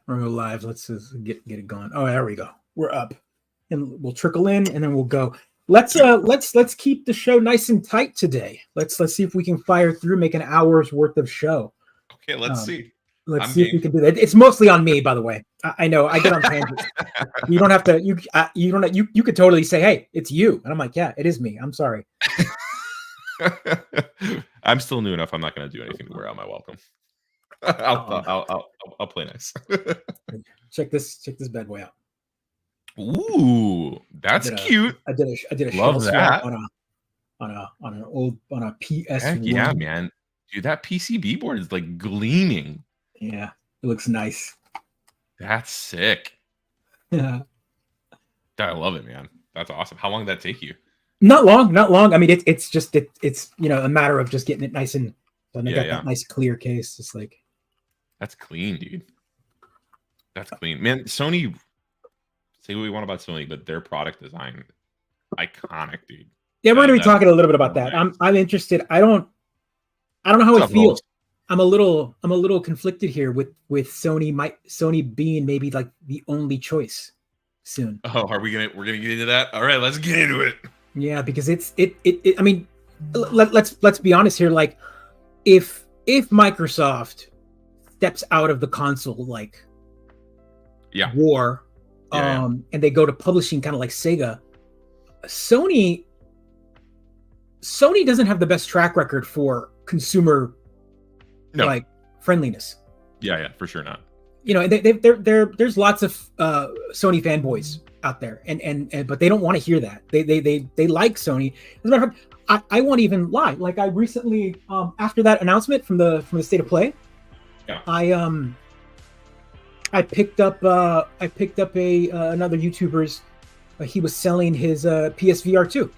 We're live. Let's just get it going. Oh, there we go. We're up, and we'll trickle in, and then we'll go. Let's keep the show nice and tight today. Let's see if we can fire through, make an hour's worth of show. Okay, let's see. Let's see if we can do that. It's mostly on me, by the way. I know I get on tangents. You don't have to. You could totally say, "Hey, it's you," and I'm like, "Yeah, it is me. I'm sorry." I'm still new enough. I'm not going to do anything to wear out my welcome. I'll play nice. Check this bad boy out. Ooh, that's cute. I did a love that on a PS. Heck yeah, man, dude, that PCB board is like gleaming. Yeah, it looks nice. That's sick. Yeah, I love it, man. That's awesome. How long did that take you? Not long. I mean, it's just a matter of just getting it nice and got that nice clear case. Just like that's clean, dude. That's clean, man. Sony. Say what we want about Sony, but their product design, iconic, dude. Yeah, we're gonna be talking a little bit about that. I'm interested. I don't know how it feels. I'm a little conflicted here with Sony being maybe like the only choice soon. Oh, we're gonna get into that? All right, let's get into it. Yeah, because it I mean, let's be honest here. Like, if Microsoft steps out of the console war, and they go to publishing kind of like Sega, Sony doesn't have the best track record for consumer friendliness. Yeah, for sure not. You know, there's lots of Sony fanboys out there, and but they don't want to hear that. They like Sony. As a matter of fact, I won't even lie. Like, I recently, after that announcement from the State of Play, I picked up another YouTuber's. He was selling his PSVR 2.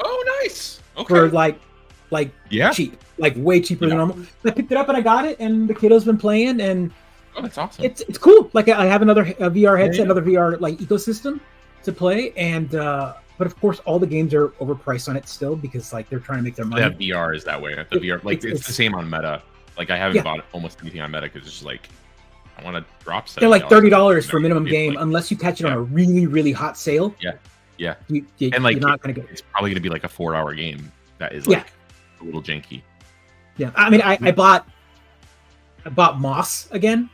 Oh, nice. Okay. For cheap, like way cheaper than normal. I picked it up and I got it, and the kiddo's been playing, and that's awesome. It's cool. Like, I have another VR headset, another VR ecosystem to play, and but of course all the games are overpriced on it still because they're trying to make their money. Yeah, VR is that way. The VR, it's the same on Meta. Like, I haven't bought almost anything on Meta because it's just like, I want to drop $70. They're like $30 for a minimum game, unless you catch it on a really, really hot sale. Yeah. And you're not going to get it. It's probably going to be like a 4-hour game that is a little janky. Yeah, I mean, I bought Moss again.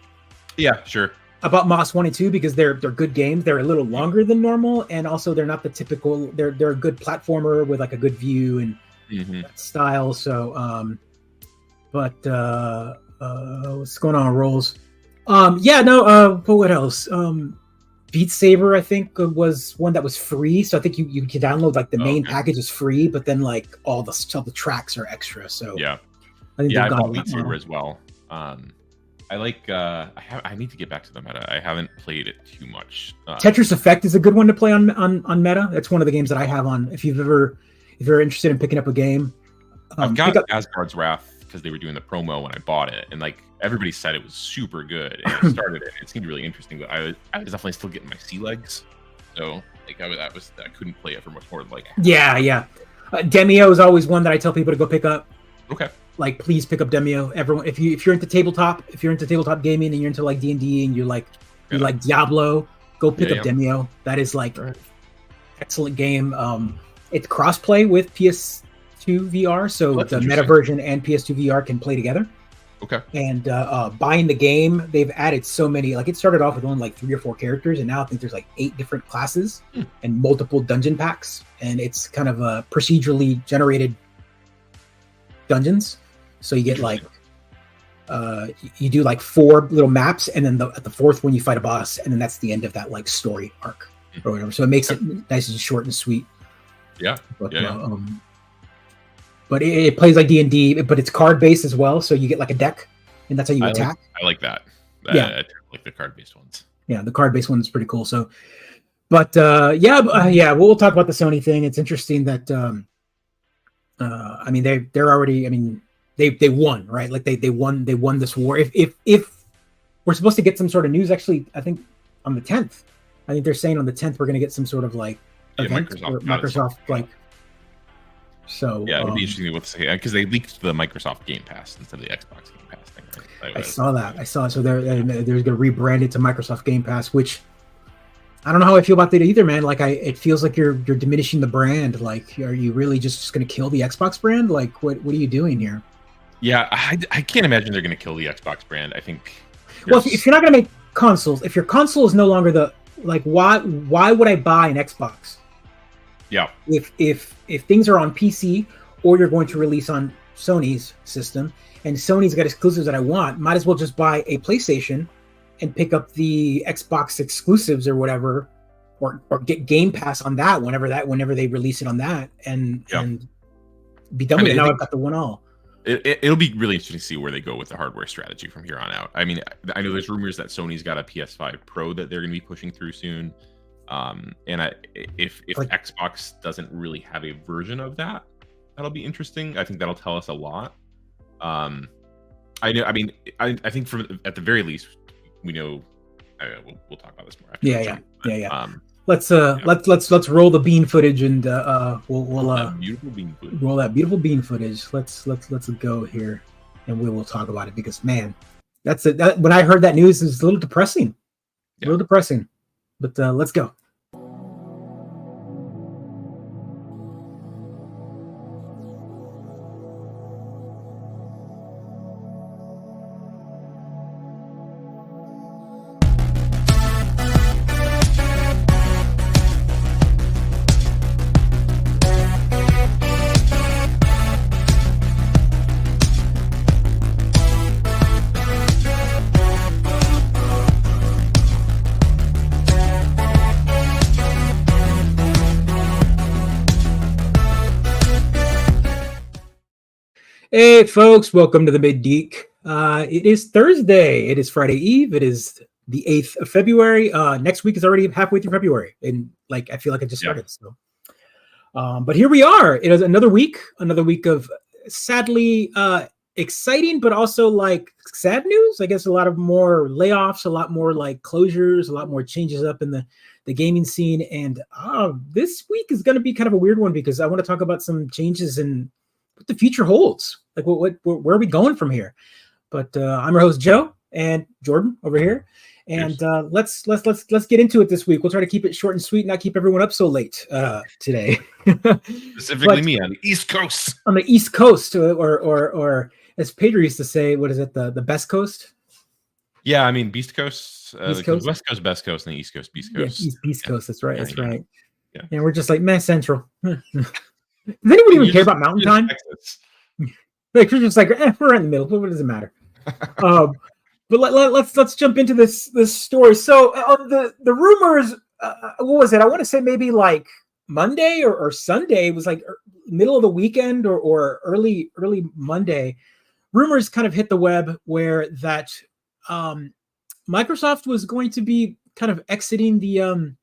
Yeah, sure. I bought Moss 1 and 2 because they're good games. They're a little longer than normal, and also they're not the typical. They're a good platformer with like a good view and style. So, but what's going on, Rolls? But what else? Beat Saber, I think, was one that was free. So I think you can download the main package is free, but then all the tracks are extra. So I think I bought Beat Saber as well. I need to get back to the Meta. I haven't played it too much. Tetris Effect is a good one to play on Meta. That's one of the games that I have on. If you're interested in picking up a game, I've got Asgard's Wrath because they were doing the promo when I bought it, and everybody said it was super good. And I started it. It seemed really interesting, but I was definitely still getting my sea legs, so I couldn't play it for much more than Demio is always one that I tell people to go pick up. Okay. Please pick up Demio. Everyone, if you're into tabletop gaming and you're into D&D and you like Diablo, go pick up Demio. That is excellent game. It's crossplay with PS2 VR, so the Meta version and PS2 VR can play together. Okay. And buying the game, they've added so many. It started off with only 3 or 4 characters, and now I think there's 8 different classes and multiple dungeon packs. And it's kind of a procedurally generated dungeons. So you get you do 4 little maps, and then at the 4th one you fight a boss, and then that's the end of that story arc or whatever. So it makes it nice and short and sweet. Yeah. But it plays like D&D, but it's card based as well. So you get a deck, and that's how you attack. I like that. I like the card based ones. Yeah, the card based one's pretty cool. So, but we'll talk about the Sony thing. It's interesting that I mean they're already. I mean they won, right? They won this war. If we're supposed to get some sort of news, actually, I think on the 10th. I think they're saying on the 10th we're going to get some sort of event Microsoft. So it'd be interesting to see because they leaked the Microsoft Game Pass instead of the Xbox Game Pass thing. Right? I saw that. I saw it. So they're going to rebrand it to Microsoft Game Pass, which I don't know how I feel about that either, man. Like it feels like you're diminishing the brand. Like, are you really just going to kill the Xbox brand? Like, what are you doing here? Yeah, I can't imagine they're going to kill the Xbox brand. I think. Well, if you're not going to make consoles, if your console is no longer why would I buy an Xbox? Yeah. If things are on PC or you're going to release on Sony's system and Sony's got exclusives that I want, might as well just buy a PlayStation and pick up the Xbox exclusives or whatever, or get Game Pass on that whenever they release it on that and be done with it. Now I've got the one all. It'll be really interesting to see where they go with the hardware strategy from here on out. I mean, I know there's rumors that Sony's got a PS5 Pro that they're going to be pushing through soon. And if Xbox doesn't really have a version of that, that'll be interesting. I think that'll tell us a lot. I think at the very least, we know. We'll talk about this more after. Let's roll the bean footage and we'll beautiful bean footage. Roll that beautiful bean footage. Let's go here and we will talk about it because man, when I heard that news, it was a little depressing. But let's go. Hey folks, welcome to the Mid-Geek. It is Thursday. It is Friday Eve. It is the 8th of February. Next week is already halfway through February. And I feel like I just started. So, but here we are. It is another week of sadly exciting, but also sad news. I guess a lot of more layoffs, a lot more closures, a lot more changes up in the gaming scene. And this week is going to be kind of a weird one because I want to talk about some changes in what the future holds. Where are we going from here? But I'm your host Joe and Jordan over here, and let's get into it this week. We'll try to keep it short and sweet, not keep everyone up so late today. Specifically, me on the East Coast. On the East Coast, or as Pedro used to say, what is it? The best coast? Yeah, I mean Beast Coast, East Coast? West Coast, Best Coast, and the East Coast, Beast Coast. Yeah, Beast Coast. That's right. That's right. Yeah. And we're just meh, Central. Does anybody even care about Mountain Time? We're just we're in the middle. What does it matter? But let's jump into this story. So the rumors, what was it? I want to say maybe Monday or Sunday. It was middle of the weekend or early Monday. Rumors kind of hit the web where that Microsoft was going to be kind of exiting the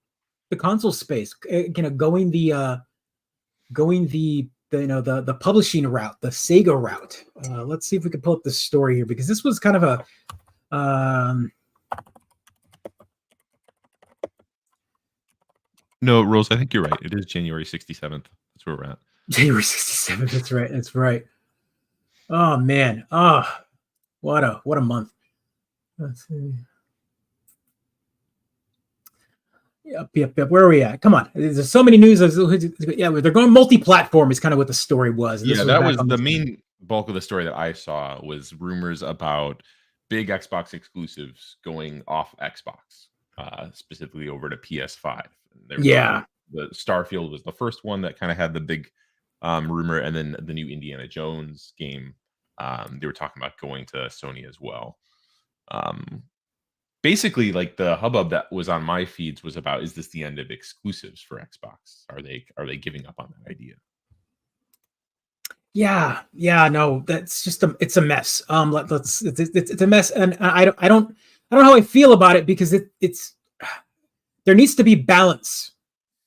console space, going the publishing route, the Sega route. Let's see if we can pull up this story here because this was kind of a No, Rose, I think you're right. It is January 67th. That's where we're at. January 67th. That's right. That's right. Oh man. Oh, what a month. Let's see. Yep. Where are we at? Come on. There's so many news. Yeah, they're going multi-platform is kind of what the story was. That was the main bulk of the story that I saw was rumors about big Xbox exclusives going off Xbox, specifically over to PS5. The Starfield was the first one that kind of had the big rumor, and then the new Indiana Jones game, they were talking about going to Sony as well. Basically, the hubbub that was on my feeds was about, is this the end of exclusives for Xbox? Are they giving up on that idea? Yeah, no, that's just it's a mess. It's a mess, and I don't know how I feel about it because it's there needs to be balance,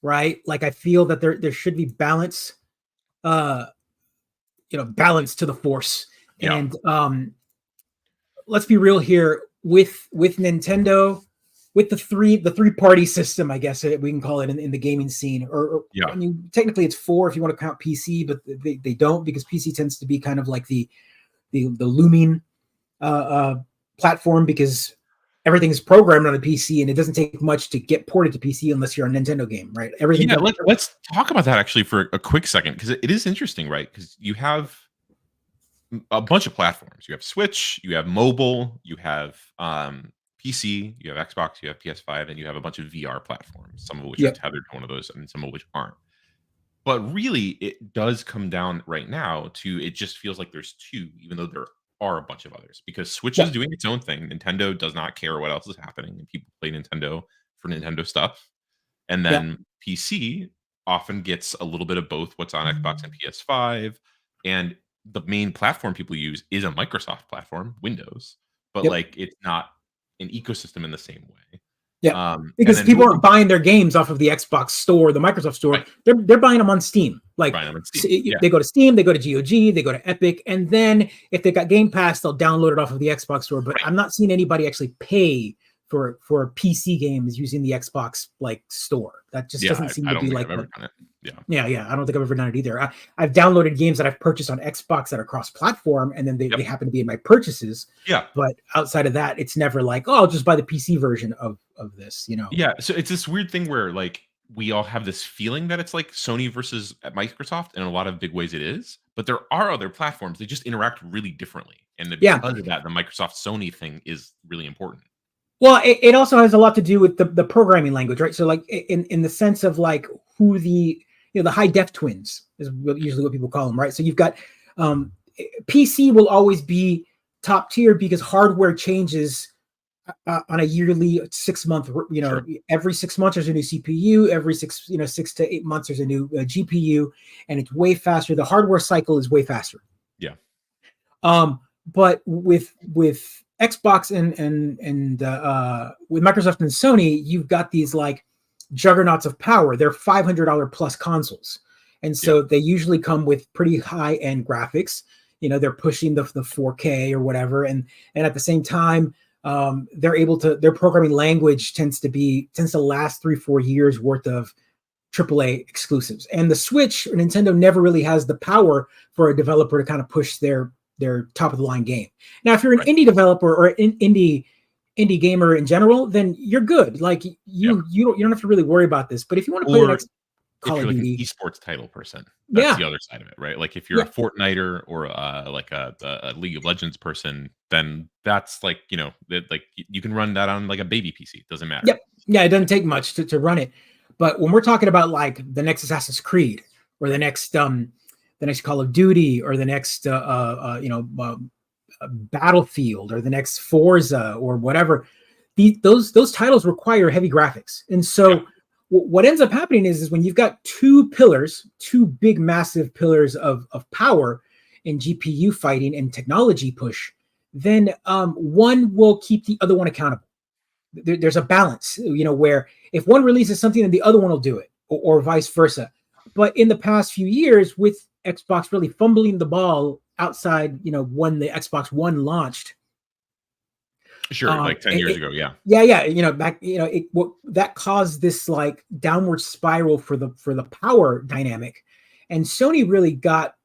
right? I feel that there should be balance, balance to the force, and let's be real here. With Nintendo, with the three party system, I guess we can call it in the gaming scene, I mean, technically it's 4 if you want to count PC, but they don't because PC tends to be kind of like the looming platform because everything's programmed on a PC, and it doesn't take much to get ported to PC unless you're a Nintendo game, right? Everything. Yeah, let's talk about that actually for a quick second, because it is interesting, right? Because you have a bunch of platforms. You have Switch, you have mobile, you have PC, you have Xbox, you have PS5, and you have a bunch of VR platforms, some of which are tethered to one of those, and some of which aren't. But really, it does come down right now to, it just feels like there's two, even though there are a bunch of others, because Switch is doing its own thing. Nintendo does not care what else is happening, and people play Nintendo for Nintendo stuff. And then PC often gets a little bit of both what's on Xbox and PS5. And the main platform people use is a Microsoft platform, Windows, but like it's not an ecosystem in the same way. Yeah, because people aren't buying their games off of the Xbox store, the Microsoft store. Right. They're buying them on Steam. Like they go to Steam, they go to GOG, they go to Epic, and then if they got Game Pass, they'll download it off of the Xbox store. But I'm not seeing anybody actually pay for PC games using the Xbox like store. That just doesn't seem to be like. I've ever done it. Yeah. I don't think I've ever done it either. I've downloaded games that I've purchased on Xbox that are cross-platform, and then they happen to be in my purchases. Yeah. But outside of that, it's never like, oh, I'll just buy the PC version of this, Yeah. So it's this weird thing where like we all have this feeling that it's like Sony versus Microsoft, and in a lot of big ways it is. But there are other platforms. They just interact really differently. And because of that, the Microsoft Sony thing is really important. Well, it also has a lot to do with the programming language, right? So like in the sense of like who the high def twins is usually what people call them, right? So you've got PC will always be top tier because hardware changes on a yearly 6 month, every 6 months there's a new CPU, every 6 to 8 months there's a new GPU, and it's way faster. The hardware cycle is way faster. Yeah. But with Xbox and with Microsoft and Sony, you've got these like juggernauts of power. They're $500 plus consoles, and so they usually come with pretty high end graphics. They're pushing the 4K or whatever, and at the same time, their programming language tends to last 3-4 years worth of AAA exclusives. And the Switch or Nintendo never really has the power for a developer to kind of push their top of the line game. Now, if you're an indie developer or an indie gamer in general, then you're good. Like you don't have to really worry about this. But if you want to play the next Call of Duty, an esports title person, that's the other side of it, right? Like if you're a Fortniter or like a League of Legends person, then that's like like you can run that on like a baby PC. It doesn't matter. Yeah, it doesn't take much to run it. But when we're talking about like the next Assassin's Creed or the next Call of Duty or the next Battlefield or the next Forza or whatever, those titles require heavy graphics. And so what ends up happening is when you've got two big massive pillars of power in GPU fighting and technology push, then one will keep the other one accountable. There's a balance, where if one releases something, then the other one will do it, or vice versa. But in the past few years, with Xbox really fumbling the ball outside, when the Xbox One launched. Sure, like 10 years ago, yeah. Back, that caused this like downward spiral for the power dynamic, and Sony really got.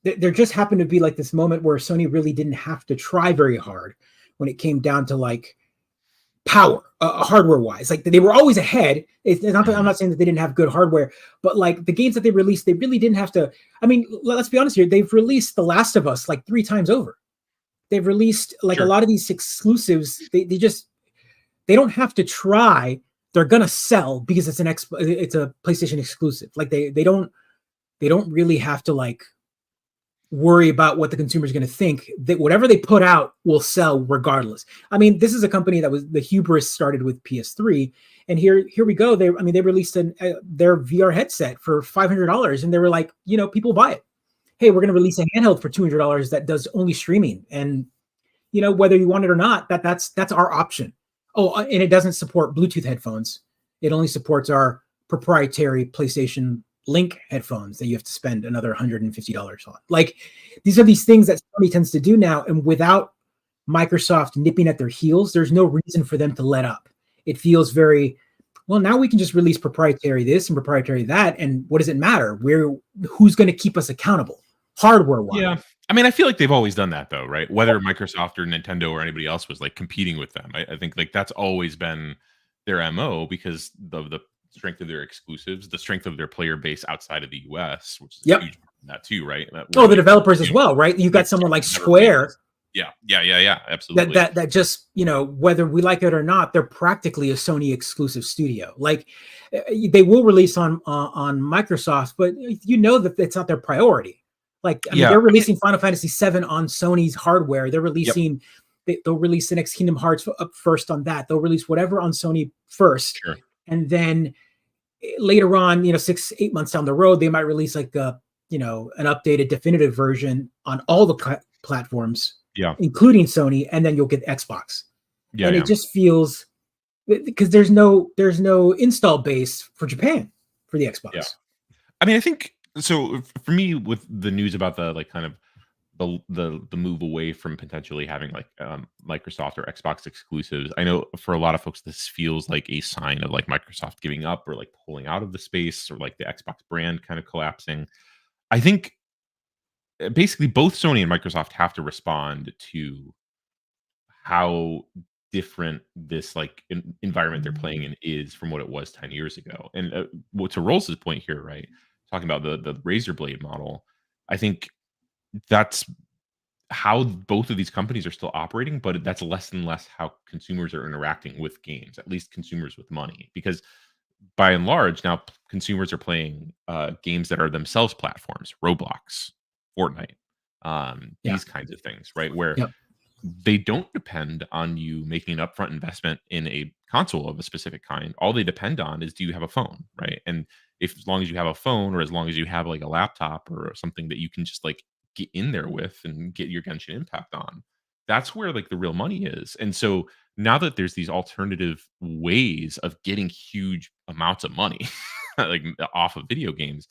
There just happened to be like this moment where Sony really didn't have to try very hard when it came down to like power, hardware wise. Like they were always ahead. It's not that I'm not saying that they didn't have good hardware, but like the games that they released, they really didn't have to. I mean, let's be honest here. They've released The Last of Us like 3 times over. They've released like a lot of these exclusives. They don't have to try. They're gonna sell because it's a PlayStation exclusive. Like they don't really have to like worry about what the consumer is going to think. That whatever they put out will sell regardless. I mean, this is a company that was the hubris started with PS3, and here we go. They released their VR headset for $500, and they were like, people buy it. Hey, we're going to release a handheld for $200 that does only streaming, and whether you want it or not, that's our option. Oh, and it doesn't support Bluetooth headphones. It only supports our proprietary PlayStation Link headphones that you have to spend another $150 on. Like these are these things that Sony tends to do now, and without Microsoft nipping at their heels, there's no reason for them to let up. It feels very well. Now we can just release proprietary this and proprietary that, and what does it matter? Who's going to keep us accountable? hardware wise. Yeah. I mean, I feel like they've always done that though, right? Whether Microsoft or Nintendo or anybody else was like competing with them. I think like that's always been their MO because of the strength of their exclusives, the strength of their player base outside of the US, which is a Yep. huge part of that too, right? That Oh, we're the like, developers as you know, well, right? You've got someone Microsoft like has never played Square us. Yeah, that absolutely. that just, whether we like it or not, they're practically a Sony exclusive studio. Like they will release on Microsoft, but that it's not their priority. Like, I mean, Yeah, they're I mean, releasing Final Fantasy VII on Sony's hardware. yep, They'll release the next Kingdom Hearts up first on that. They'll release whatever on Sony first, sure. and then later on, 6-8 months down the road, they might release like an updated definitive version on all the platforms, Yeah. including Sony, and then you'll get Xbox. Yeah, And it yeah. just feels, because there's no install base for Japan for the Yeah. Xbox. I mean, I think so for me with the news about the like kind of the move away from potentially having like Microsoft or Xbox exclusives. I know for a lot of folks this feels like a sign of like Microsoft giving up or like pulling out of the space or like the Xbox brand kind of collapsing. I think basically both Sony and Microsoft have to respond to how different this like environment they're playing in is from what it was 10 years ago. And to Rolls's point here, right? Talking about the razor blade model, I think that's how both of these companies are still operating, but that's less and less how consumers are interacting with games, at least consumers with money. Because by and large, now consumers are playing games that are themselves platforms, Roblox, Fortnite, Yeah. these kinds of things, right? Where Yep. they don't depend on you making an upfront investment in a console of a specific kind. All they depend on is do you have a phone, right? And if as long as you have a phone or as long as you have like a laptop or something that you can just like get in there with and get your Genshin Impact on, that's where like the real money is. And so now that there's these alternative ways of getting huge amounts of money like off of video games,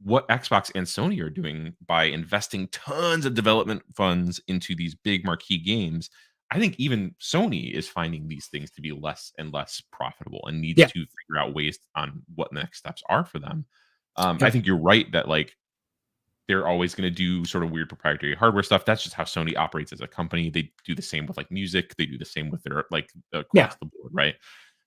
what Xbox and Sony are doing by investing tons of development funds into these big marquee games, I think even Sony is finding these things to be less and less profitable and needs Yeah. to figure out ways on what the next steps are for them. I Yep. think you're right that like they're always going to do sort of weird proprietary hardware stuff. That's just how Sony operates as a company. They do the same with like music. They do the same with their like Yeah. across the board, right?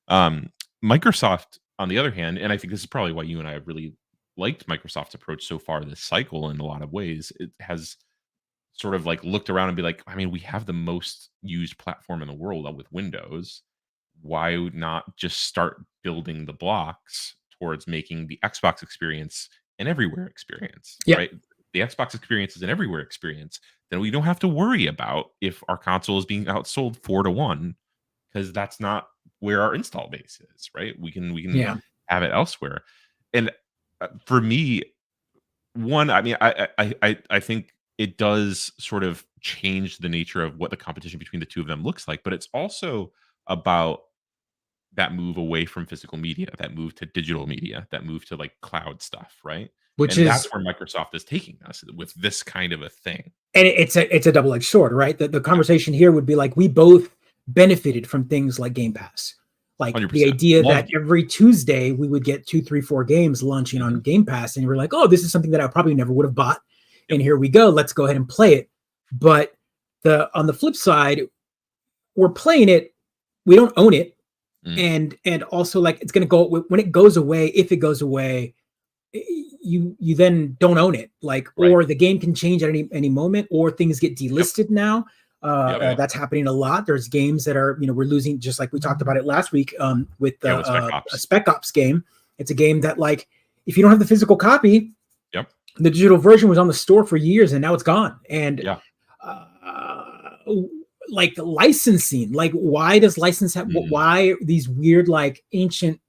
Um, Microsoft, on the other hand, and I think this is probably why you and I have really liked Microsoft's approach so far this cycle in a lot of ways. It has sort of like looked around and be like, I mean, we have the most used platform in the world with Windows. Why not just start building the blocks towards making the Xbox experience an everywhere experience, Yeah. right? The Xbox experience is an everywhere experience. Then we don't have to worry about if our console is being outsold 4-1 because that's not where our install base is, right? We can Yeah. have it elsewhere. And for me, one, I mean, I think it does sort of change the nature of what the competition between the two of them looks like, but it's also about that move away from physical media, that move to digital media, that move to like cloud stuff, right? Which And that's is, where Microsoft is taking us with this kind of a thing. and it's a double-edged sword, right? The Yeah, conversation here would be like, we both benefited from things like Game Pass. Like the 100%. idea that Loved it. every Tuesday we would get 2, 3, 4 games launching on Mhm. Game Pass, and we're like, oh, this is something that I probably never would have bought. Yep. And here we go. Let's go ahead and play it. But on the flip side, we're playing it, we don't own it. Mm. And also, like, it's gonna go when it goes away, if it goes away, you then don't own it, like, Right. or the game can change at any moment, or things get Yep. delisted now. Yep. That's happening a lot. There's games that are, we're losing, just like we talked about it last week, with Yeah, with Spec a Ops. Spec Ops game. It's a game that, like, if you don't have the physical copy, Yep. the digital version was on the store for years and now it's gone. And Yeah. like licensing, like, why does license have, Mhm. why these weird, like, ancient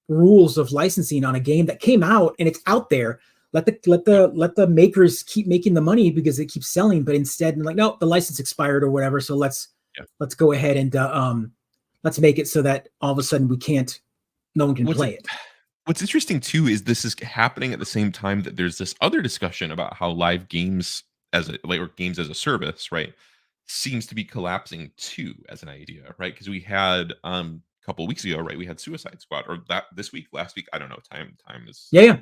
rules of licensing on a game that came out and it's out there? Let the makers keep making the money because it keeps selling, but instead, like, no, the license expired or whatever, so let's Yeah. go ahead and let's make it so that all of a sudden no one can What's play it. What's interesting too is this is happening at the same time that there's this other discussion about how live games as a like or games as a service, right, seems to be collapsing too as an idea, right? Because we had a couple of weeks ago, right, we had Suicide Squad, or that this week, last week, I don't know, time is Yeah, yeah.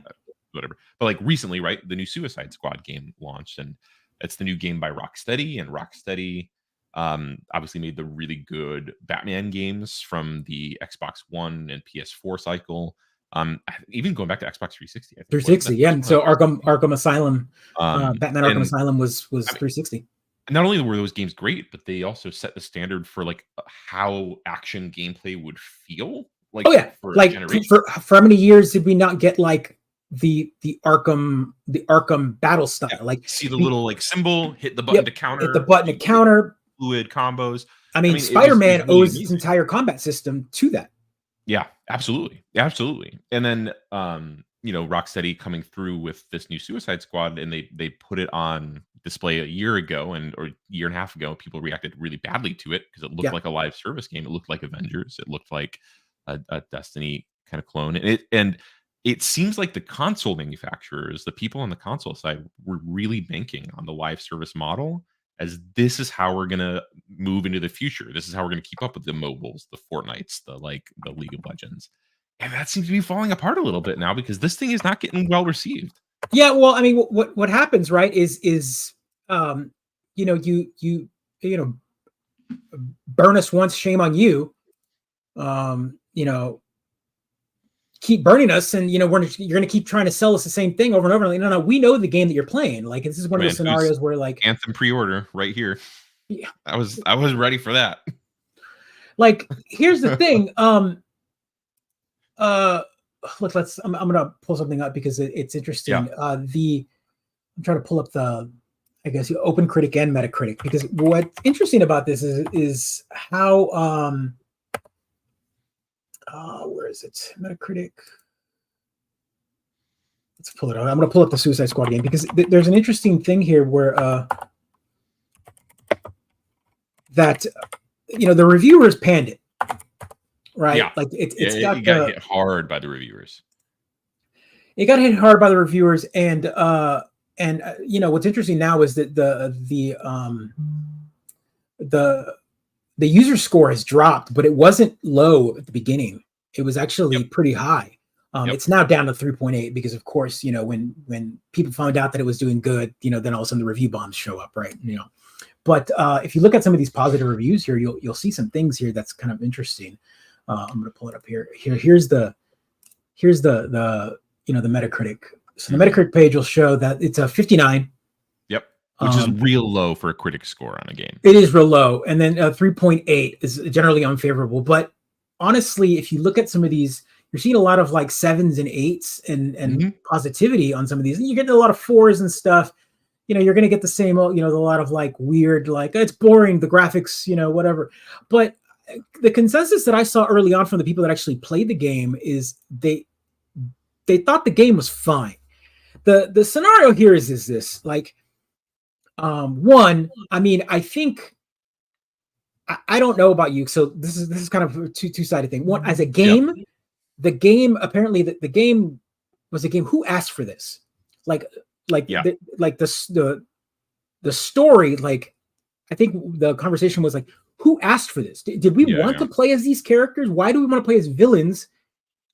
whatever. But like recently, right, the new Suicide Squad game launched, and it's the new game by Rocksteady, and Rocksteady obviously made the really good Batman games from the Xbox One and PS4 cycle. Even going back to Xbox 360, I think. 360, yeah. And so Arkham Asylum, Batman Arkham Asylum was 360. Not only were those games great, but they also set the standard for like how action gameplay would feel. Like, oh yeah, for how many years did we not get like the Arkham battle style? Yeah. Like see the little like symbol, hit the button to counter, hit the button to counter, fluid combos. I mean Spider-Man owes its entire combat system to that. Yeah, absolutely. And then Rocksteady coming through with this new Suicide Squad, and they put it on display a year ago or a year and a half ago. People reacted really badly to it because it looked like a live service game. It looked like Avengers. It looked like a Destiny kind of clone. And it seems like the console manufacturers, the people on the console side, were really banking on the live service model as this is how we're going to move into the future. This is how we're going to keep up with the mobiles, the Fortnites, the League of Legends. And that seems to be falling apart a little bit now because this thing is not getting well received. Yeah, well, I mean, what happens, right, is you burn us once, shame on you. Keep burning us, and you're going to keep trying to sell us the same thing over and over. Like, no, we know the game that you're playing. Like, this is one of those scenarios where like Anthem pre-order right here. Yeah, I was ready for that. Like, here's the thing. Look, I'm gonna pull something up because it's interesting. Yeah. I'm trying to pull up the, I guess, Open Critic and Metacritic, because what's interesting about this is how where is it? Metacritic. Let's pull it out. I'm gonna pull up the Suicide Squad game because there's an interesting thing here where that the reviewers panned it. Right. Yeah. Like it got hit hard by the reviewers. It got hit hard by the reviewers, and what's interesting now is that the user score has dropped, but it wasn't low at the beginning. It was actually pretty high. It's now down to 3.8 because, of course, when people found out that it was doing good, then all of a sudden the review bombs show up, right? But if you look at some of these positive reviews here, you'll see some things here that's kind of interesting. I'm going to pull it up here. Here's the Metacritic. So the Metacritic page will show that it's a 59. Yep, which is real low for a critic score on a game. It is real low, and then 3.8 is generally unfavorable. But honestly, if you look at some of these, you're seeing a lot of like 7s and 8s and positivity on some of these, and you're getting a lot of 4s and stuff. You're going to get the same, a lot of like weird, like it's boring, the graphics, whatever. But the consensus that I saw early on from the people that actually played the game is they thought the game was fine. The scenario here is this, like, one, I mean, I think I don't know about you, so this is kind of a two-sided thing. One, as a game, the game apparently the game was a game. Who asked for this? The story, like, I think the conversation was like, who asked for this? Did we want to play as these characters? Why do we want to play as villains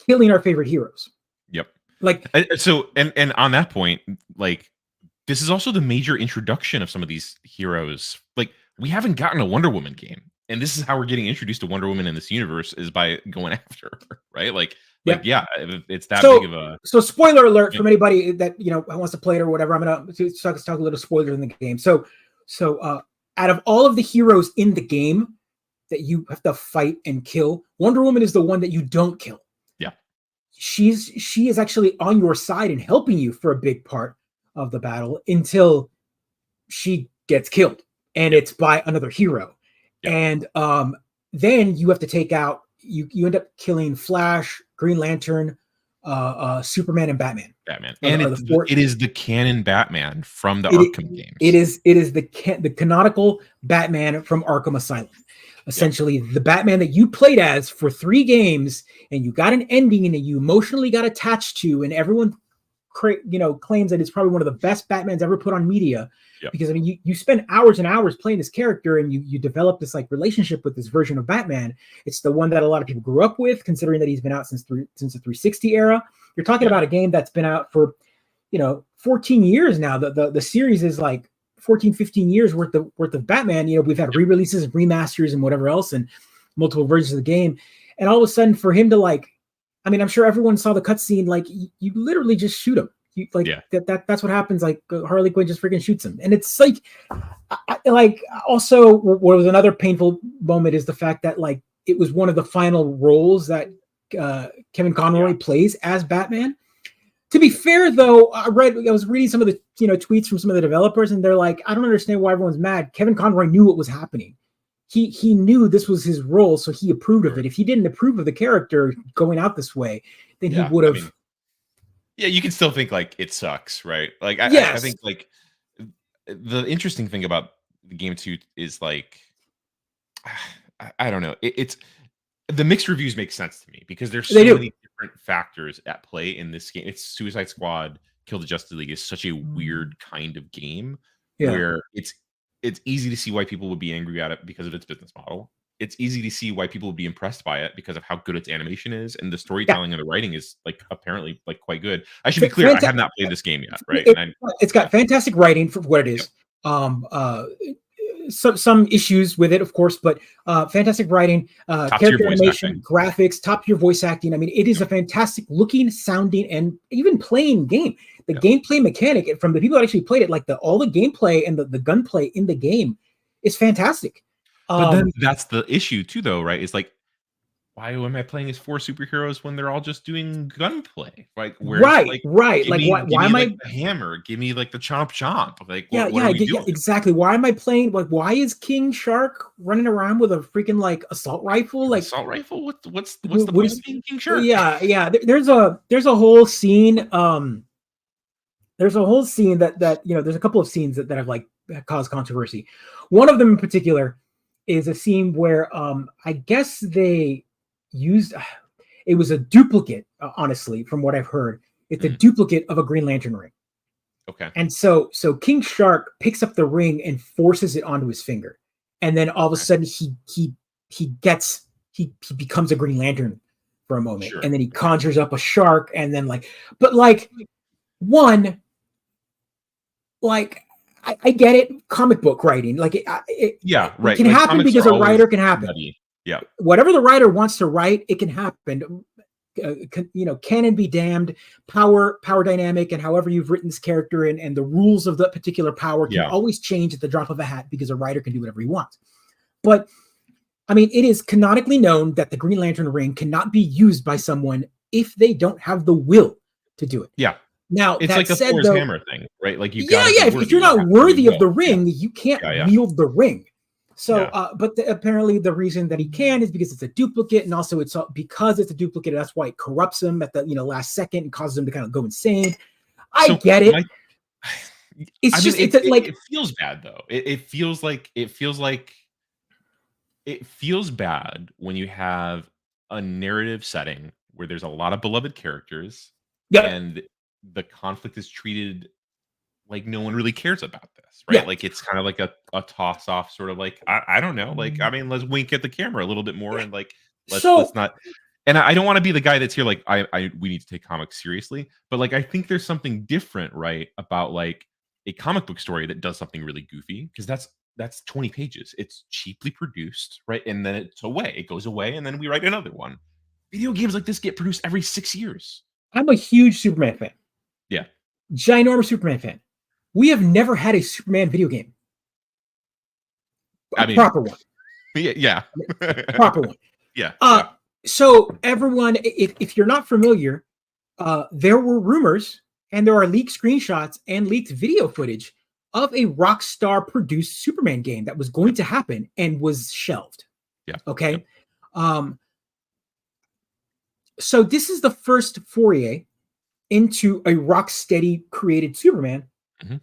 killing our favorite heroes? Yep. Like, so, and on that point, like, this is also the major introduction of some of these heroes. Like, we haven't gotten a Wonder Woman game, and this is how we're getting introduced to Wonder Woman in this universe, is by going after her, right? Like, it's that big of a. So, spoiler alert from anybody that wants to play it or whatever. I'm gonna talk a little spoiler in the game. So out of all of the heroes in the game that you have to fight and kill, Wonder Woman is the one that you don't kill. Yeah, she is actually on your side and helping you for a big part of the battle until she gets killed, and it's by another hero. And then you have to take out. You end up killing Flash, Green Lantern, Superman, and Batman. And it is the canon Batman from the Arkham games. It is the canonical Batman from Arkham Asylum. Essentially, the Batman that you played as for 3 games, and you got an ending and you emotionally got attached to, and everyone claims that it's probably one of the best Batmans ever put on media. Because I mean, you spend hours and hours playing this character, and you develop this like relationship with this version of Batman. It's the one that a lot of people grew up with, considering that he's been out since the 360 era. You're talking about a game that's been out for 14 years now. The series is like 14, 15 years worth of Batman. We've had re-releases and remasters and whatever else and multiple versions of the game. And all of a sudden for him to like, I mean, I'm sure everyone saw the cutscene, like you literally just shoot him. That's what happens. Like Harley Quinn just freaking shoots him. And it's like, also what was another painful moment is the fact that like it was one of the final roles that Kevin Conroy plays as Batman. To be fair, though, I was reading some of the tweets from some of the developers, and they're like, I don't understand why everyone's mad. Kevin Conroy knew what was happening. He knew this was his role, so he approved of it. If he didn't approve of the character going out this way, then he would have. You can still think like it sucks, right? Like I think like the interesting thing about the game too is like I don't know. It's the mixed reviews make sense to me because there's so many different factors at play in this game. It's Suicide Squad, Kill the Justice League is such a weird kind of game where it's easy to see why people would be angry at it because of its business model. It's easy to see why people would be impressed by it because of how good its animation is, and the storytelling and the writing is like apparently like quite good. I should be clear, I have not played this game yet, right? It's got fantastic writing for what it is. Some issues with it, of course, but fantastic writing, character animation, graphics, top tier voice acting. I mean, it is a fantastic looking, sounding, and even playing game. The gameplay mechanic from the people that actually played it, like all the gameplay and the gunplay in the game is fantastic. But then that's the issue too, though, right? It's like, why am I playing as 4 superheroes when they're all just doing gunplay? Like, right. Like, why am I the hammer? Give me like the chomp. Like, exactly. Why am I playing? Like, why is King Shark running around with a freaking like assault rifle? Like assault rifle? What's the point of being King Shark? Yeah. There's a whole scene. There's a whole scene that there's a couple of scenes that have like caused controversy. One of them in particular is a scene where I guess they used it was a duplicate, honestly, from what I've heard. It's a duplicate of a Green Lantern ring. Okay. And so King Shark picks up the ring and forces it onto his finger. And then all of a sudden he becomes a Green Lantern for a moment. Sure. And then he conjures up a shark and then I get it, comic book writing. Like it can happen because a writer can happen. Nutty. Yeah. Whatever the writer wants to write, it can happen. Canon be damned. Power dynamic, and however you've written this character and the rules of that particular power can always change at the drop of a hat because a writer can do whatever he wants. But I mean, it is canonically known that the Green Lantern ring cannot be used by someone if they don't have the will to do it. Yeah. Now, it's like a Thor's hammer thing, right? Like if you're not worthy of the ring, you can't wield the ring. So, but apparently the reason that he can is because it's a duplicate, and also it's because it's a duplicate. That's why it corrupts him at the last second and causes him to kind of go insane. I get it. It feels bad though. It feels bad when you have a narrative setting where there's a lot of beloved characters and the conflict is treated like no one really cares about this, right? Like it's kind of like a toss off, sort of like I don't know, like I mean, let's wink at the camera a little bit more and like let's not. And I don't want to be the guy that's here like we need to take comics seriously, but like I think there's something different, right, about like a comic book story that does something really goofy because that's 20 pages. It's cheaply produced, right, and then it goes away, and then we write another one. Video games like this get produced every 6 years. I'm a huge Superman fan. Yeah, ginormous Superman fan. We have never had a Superman video game. Proper one. Yeah. Proper one. Yeah. So everyone, if you're not familiar, there were rumors and there are leaked screenshots and leaked video footage of a Rockstar produced Superman game that was going to happen and was shelved. Yeah. Okay. So this is the first foray into a Rocksteady created Superman. Mm-hmm.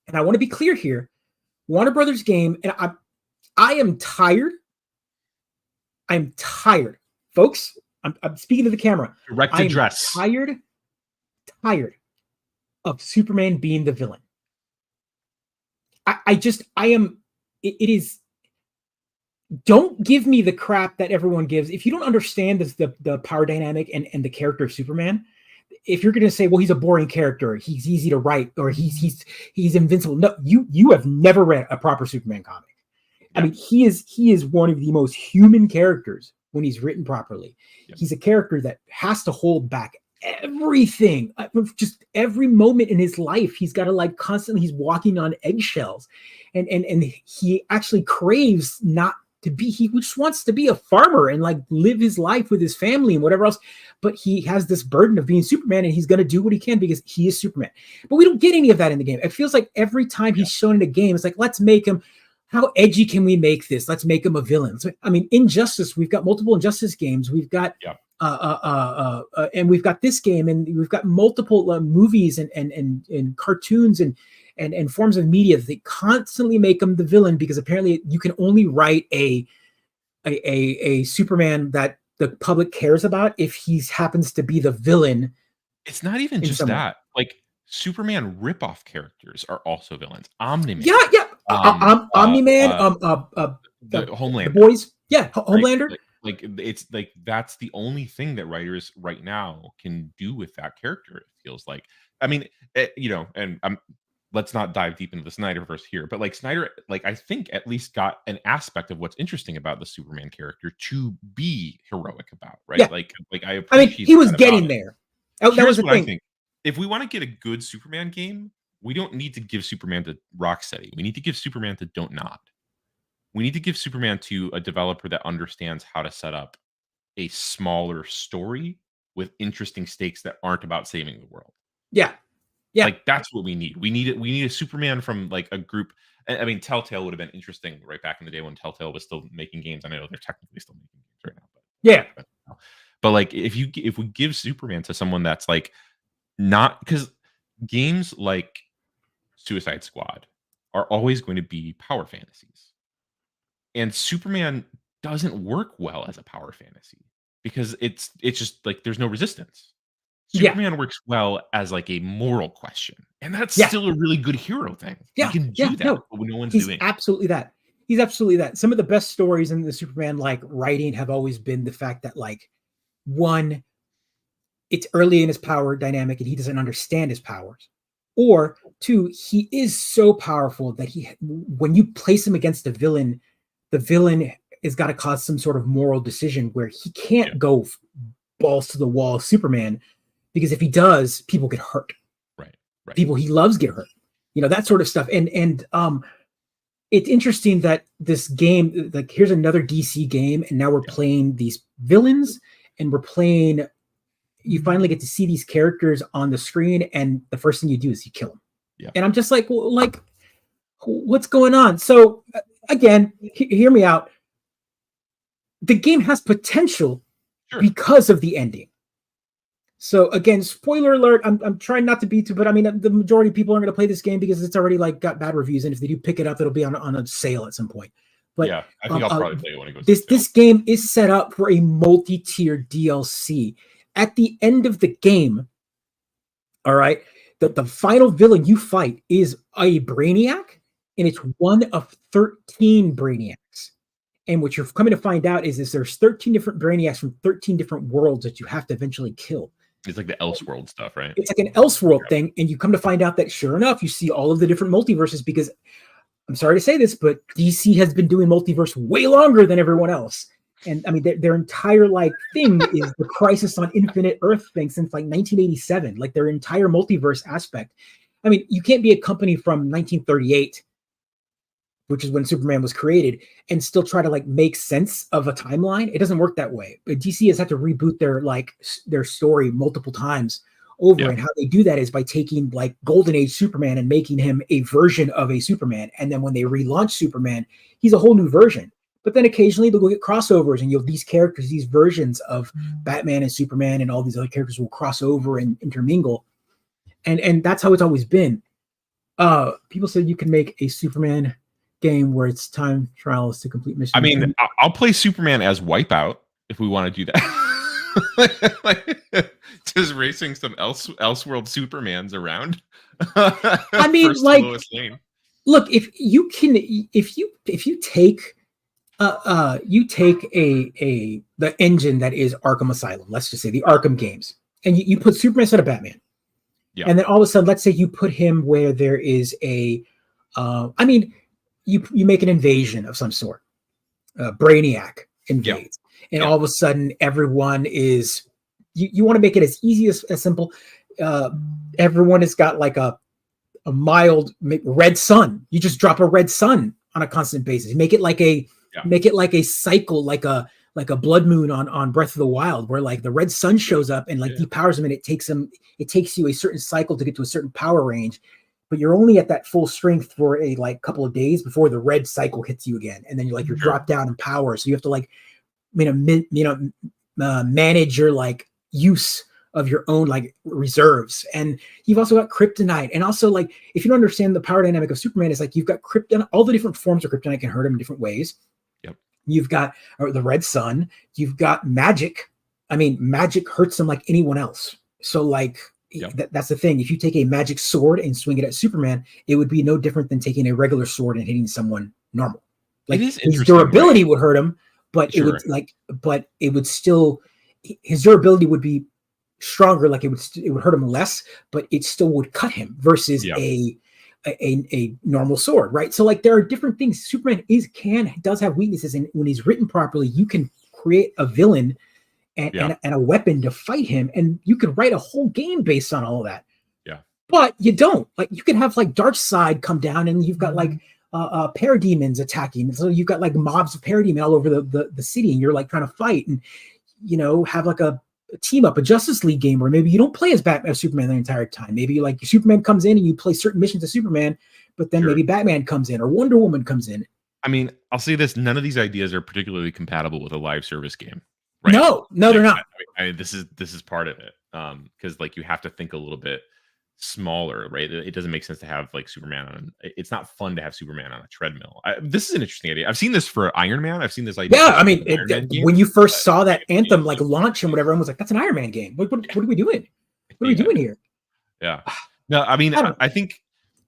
And I want to be clear here. Warner Brothers game, and I am tired. I'm tired. Folks, I'm speaking to the camera. Direct address. Tired of Superman being the villain. It is, don't give me the crap that everyone gives. If you don't understand the power dynamic and the character of Superman, if you're going to say, well, he's a boring character, he's easy to write, or he's invincible. No, you have never read a proper Superman comic. I mean, he is one of the most human characters when he's written properly. He's a character that has to hold back everything, just every moment in his life. He's got to like constantly, he's walking on eggshells, and he actually craves not to be, he just wants to be a farmer and like live his life with his family and whatever else. But he has this burden of being Superman, and he's going to do what he can because he is Superman. But we don't get any of that in the game. It feels like every time he's shown in a game, it's like, let's make him, how edgy can we make this? Let's make him a villain. So, I mean, Injustice, we've got multiple Injustice games. We've got, and we've got this game, and we've got multiple movies and cartoons and forms of media that they constantly make him the villain, because apparently you can only write a Superman that the public cares about if he happens to be the villain. It's not even just that. Like, Superman ripoff characters are also villains. Omni-Man. Omni-Man, the Homelander. The boys. Yeah, Homelander. Right? Like, it's like, that's the only thing that writers right now can do with that character, it feels like. I mean, and let's not dive deep into the Snyderverse here, but like Snyder, like, I think at least got an aspect of what's interesting about the Superman character to be heroic about, right? Yeah. Like I mean, he was getting there. That was the thing. I think. If we want to get a good Superman game, we don't need to give Superman to Rocksteady. We need to give Superman to Don't Nod. We need to give Superman to a developer that understands how to set up a smaller story with interesting stakes that aren't about saving the world. Yeah. Like, that's what we need. We need a Superman from like a group. I mean, Telltale would have been interesting right back in the day when Telltale was still making games. I know they're technically still making games right now, but like, if we give Superman to someone that's like, not, because games like Suicide Squad are always going to be power fantasies, and Superman doesn't work well as a power fantasy because it's just like there's no resistance. Superman works well as like a moral question, and that's still a really good hero thing. He can do that, but no one's doing. Absolutely that. He's absolutely that. Some of the best stories in the Superman like writing have always been the fact that, like, one, it's early in his power dynamic and he doesn't understand his powers, or two, he is so powerful that when you place him against the villain has got to cause some sort of moral decision where he can't go balls to the wall Superman, because if he does, people get hurt. Right. People he loves get hurt. That sort of stuff. And it's interesting that this game, like, here's another DC game, and now we're playing these villains, and you finally get to see these characters on the screen, and the first thing you do is you kill them. Yeah. And I'm just like, well, like, what's going on? So again, hear me out. The game has potential because of the ending. So again, spoiler alert, I'm trying not to be too, but I mean, the majority of people aren't going to play this game because it's already like got bad reviews. And if they do pick it up, it'll be on a sale at some point. But yeah, I think I'll probably play it when it goes. This game is set up for a multi-tier DLC. At the end of the game, all right, the final villain you fight is a Brainiac, and it's one of 13 Brainiacs. And what you're coming to find out is there's 13 different Brainiacs from 13 different worlds that you have to eventually kill. It's like the Elseworld stuff, right? It's like an Elseworld thing, and you come to find out that sure enough, you see all of the different multiverses, because I'm sorry to say this, but DC has been doing multiverse way longer than everyone else. And I mean, their entire like thing is the Crisis on Infinite Earth thing since like 1987, like their entire multiverse aspect. I mean, you can't be a company from 1938, which is when Superman was created, and still try to like make sense of a timeline. It doesn't work that way. But DC has had to reboot their story multiple times over. And how they do that is by taking like Golden Age Superman and making him a version of a Superman. And then when they relaunch Superman, he's a whole new version. But then occasionally they'll go get crossovers, and these characters, these versions of Batman and Superman and all these other characters will cross over and intermingle. And that's how it's always been. People said you can make a Superman game where it's time trials to complete missions. I mean, I'll play Superman as Wipeout if we want to do that. Like, just racing some Elseworld Supermans around. I mean, like, look, if you take the engine that is Arkham Asylum, let's just say the Arkham games, and you put Superman instead of Batman, and then all of a sudden, let's say you put him where there is a, I mean, you make an invasion of some sort. Brainiac invades, and all of a sudden, everyone is. You want to make it as easy as simple. Everyone has got like a mild red sun. You just drop a red sun on a constant basis. Make it like a cycle, like a blood moon on Breath of the Wild, where like the red sun shows up and like depowers him, and it takes you a certain cycle to get to a certain power range, but you're only at that full strength for a like couple of days before the red cycle hits you again, and then you're dropped down in power. So you have to like manage your like use of your own like reserves. And you've also got kryptonite, and also like if you don't understand the power dynamic of Superman, is like you've got kryptonite, all the different forms of kryptonite can hurt him in different ways. You've got the red sun, you've got magic. I mean, magic hurts him like anyone else. So like that's the thing. If you take a magic sword and swing it at Superman, it would be no different than taking a regular sword and hitting someone normal. Like his durability would hurt him, but it would still, his durability would be stronger. Like it would hurt him less, but it still would cut him versus a normal sword, right? So like there are different things. Superman does have weaknesses, and when he's written properly, you can create a villain and a weapon to fight him, and you could write a whole game based on all of that. But you don't. Like you can have like Darkseid come down, and you've got like parademons attacking. So you've got like mobs of parademon all over the city, and you're like trying to fight, and have like a team up, a Justice League game where maybe you don't play as Batman, Superman the entire time. Maybe like Superman comes in and you play certain missions as Superman, but then maybe Batman comes in or Wonder Woman comes in. I mean, I'll say this: none of these ideas are particularly compatible with a live service game. Right? No, they're not. I mean, this is part of it, because like you have to think a little bit smaller, right? It doesn't make sense to have like Superman on. It's not fun to have Superman on a treadmill. This is an interesting idea. I've seen this for Iron Man. I've seen this idea. Yeah, I mean, when you first saw that Anthem like launch and whatever, everyone was like, "That's an Iron Man game. What are we doing? What are we doing here?" Yeah. No, I mean, I think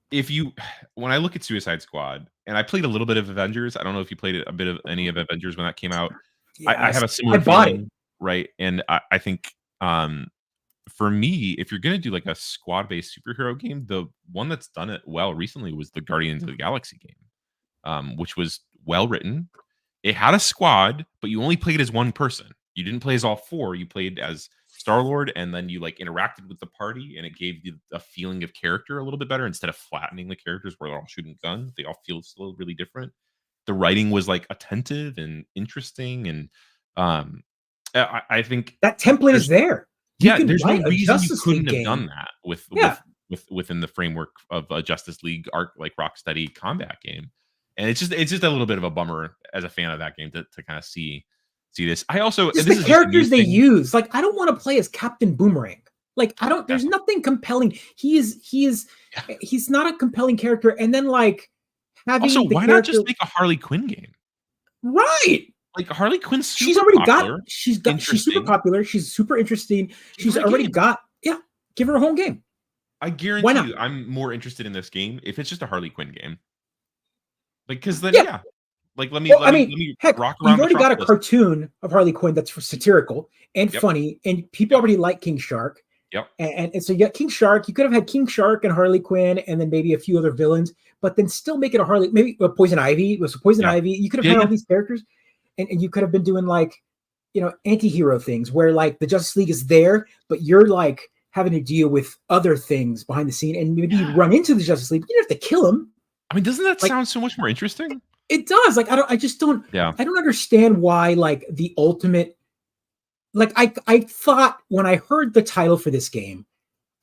when I look at Suicide Squad, and I played a little bit of Avengers. I don't know if you played a bit of any of Avengers when that came out. Yes, I have a similar feeling, right? And I think for me, if you're going to do like a squad-based superhero game, the one that's done it well recently was the Guardians of the Galaxy game, which was well written. It had a squad, but you only played as one person. You didn't play as all four. You played as Star-Lord, and then you like interacted with the party, and it gave you a feeling of character a little bit better instead of flattening the characters where they're all shooting guns. They all feel still really different. The writing was like attentive and interesting, and I think that template is there. There's no reason you couldn't have done that within the framework of a Justice League arc like Rocksteady combat game. And it's just a little bit of a bummer as a fan of that game to kind of see this. I also the characters they use. Like I don't want to play as Captain Boomerang. Like I don't. There's nothing compelling. He's not a compelling character. And then like having also why not just make a Harley Quinn game? Right. Like Harley Quinn's she's super popular. She's super interesting. She's already got give her a home game. I guarantee you I'm more interested in this game if it's just a Harley Quinn game. Like because then like let me heck, rock around. You've already got a cartoon of Harley Quinn that's satirical and funny, and people already like King Shark. Yep. And so you got King Shark. You could have had King Shark and Harley Quinn, and then maybe a few other villains, but then still make it a Harley. Maybe Poison Ivy was Poison Ivy. You could have had all these characters. And you could have been doing like, anti-hero things where like the Justice League is there, but you're like having to deal with other things behind the scene. And maybe you run into the Justice League, but you don't have to kill him. I mean, doesn't that sound so much more interesting? It does. Like, I don't understand why like the ultimate, like I thought when I heard the title for this game,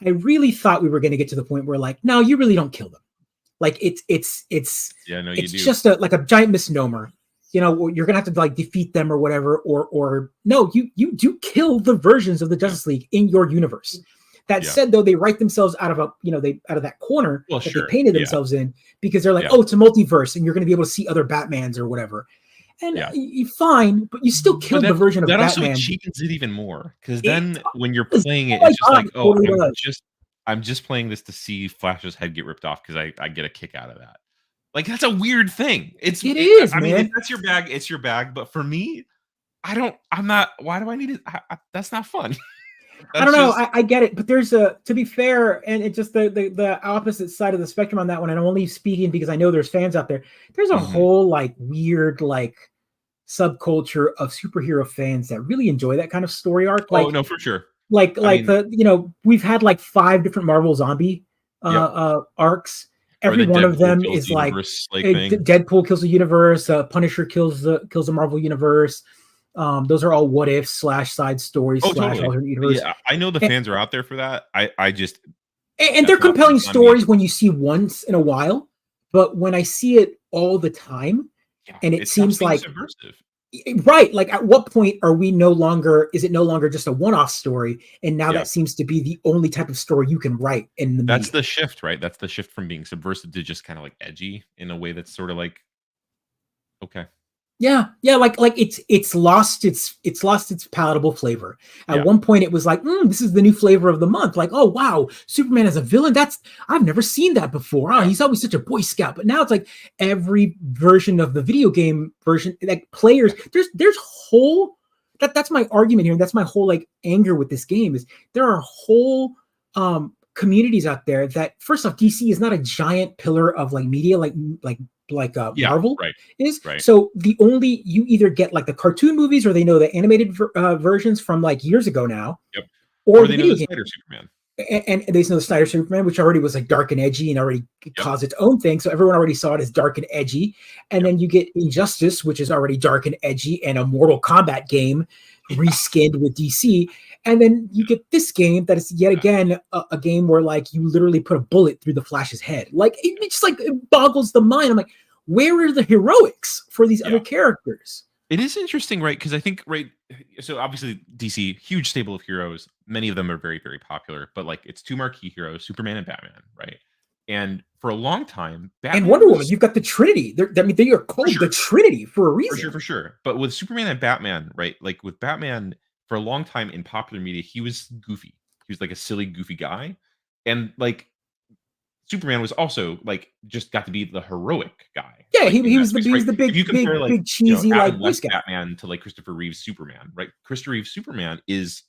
I really thought we were going to get to the point where like, no, you really don't kill them. Like it's just like a giant misnomer. You're gonna have to like defeat them or whatever, or no, you do kill the versions of the Justice League in your universe. That said, though, they write themselves out of out of that corner that they painted themselves in because they're like, oh, it's a multiverse, and you're gonna be able to see other Batmans or whatever. And you fine, but you still killed the version of Batman. That also cheapens it even more because then when you're playing it, it's just like, oh, I'm just playing this to see Flash's head get ripped off because I get a kick out of that. Like that's a weird thing. It is. I mean, if that's your bag, it's your bag. But for me, I'm not. Why do I need it? That's not fun. I don't know. I get it, but there's to be fair, and it's just the opposite side of the spectrum on that one. And I'm only speaking because I know there's fans out there. There's a whole like weird like subculture of superhero fans that really enjoy that kind of story arc. Like, no, for sure. Like we've had like 5 different Marvel zombie arcs. Every one of them is like Deadpool kills the universe, Punisher kills the Marvel universe. Those are all what if / side stories / alternate universe. Yeah, I know the fans are out there for that. I just and they're compelling stories when you see once in a while, but when I see it all the time, and it seems like subversive. Right, like at what point are we is it no longer just a one-off story, and now that seems to be the only type of story you can write in the That's the shift, right? That's the shift from being subversive to just kind of like edgy in a way that's sort of like okay. Yeah, like it's lost its palatable flavor. At one point, it was like, this is the new flavor of the month. Like, oh wow, Superman as a villain. I've never seen that before. Oh, he's always such a Boy Scout. But now it's like every version of the video game version, like players. There's whole that's my argument here, and that's my whole like anger with this game is there are whole communities out there that first off, DC is not a giant pillar of like media like Marvel is. Right. So you either get like the cartoon movies or they know the animated versions from like years ago now. Yep. Or they know the Snyder Superman. And they know the Snyder Superman, which already was like dark and edgy and already caused its own thing. So everyone already saw it as dark and edgy. And then you get Injustice, which is already dark and edgy, and a Mortal Kombat game reskinned with DC. And then you get this game that is yet again a game where like you literally put a bullet through the Flash's head. Like it just like it boggles the mind. I'm like, where are the heroics for these other characters? It is interesting, right? Because I think so obviously DC, huge stable of heroes. Many of them are very, very popular, but like it's 2 marquee heroes, Superman and Batman, right? And for a long time, Batman and Wonder Woman, you've got the Trinity. They are called the Trinity for a reason. For sure. But with Superman and Batman, right? Like with Batman, for a long time in popular media, he was goofy. He was like a silly, goofy guy. And like Superman was also like just got to be the heroic guy. Yeah, like, he was the big cheesy like West Batman to like Christopher Reeve's Superman, right? Christopher Reeve's Superman is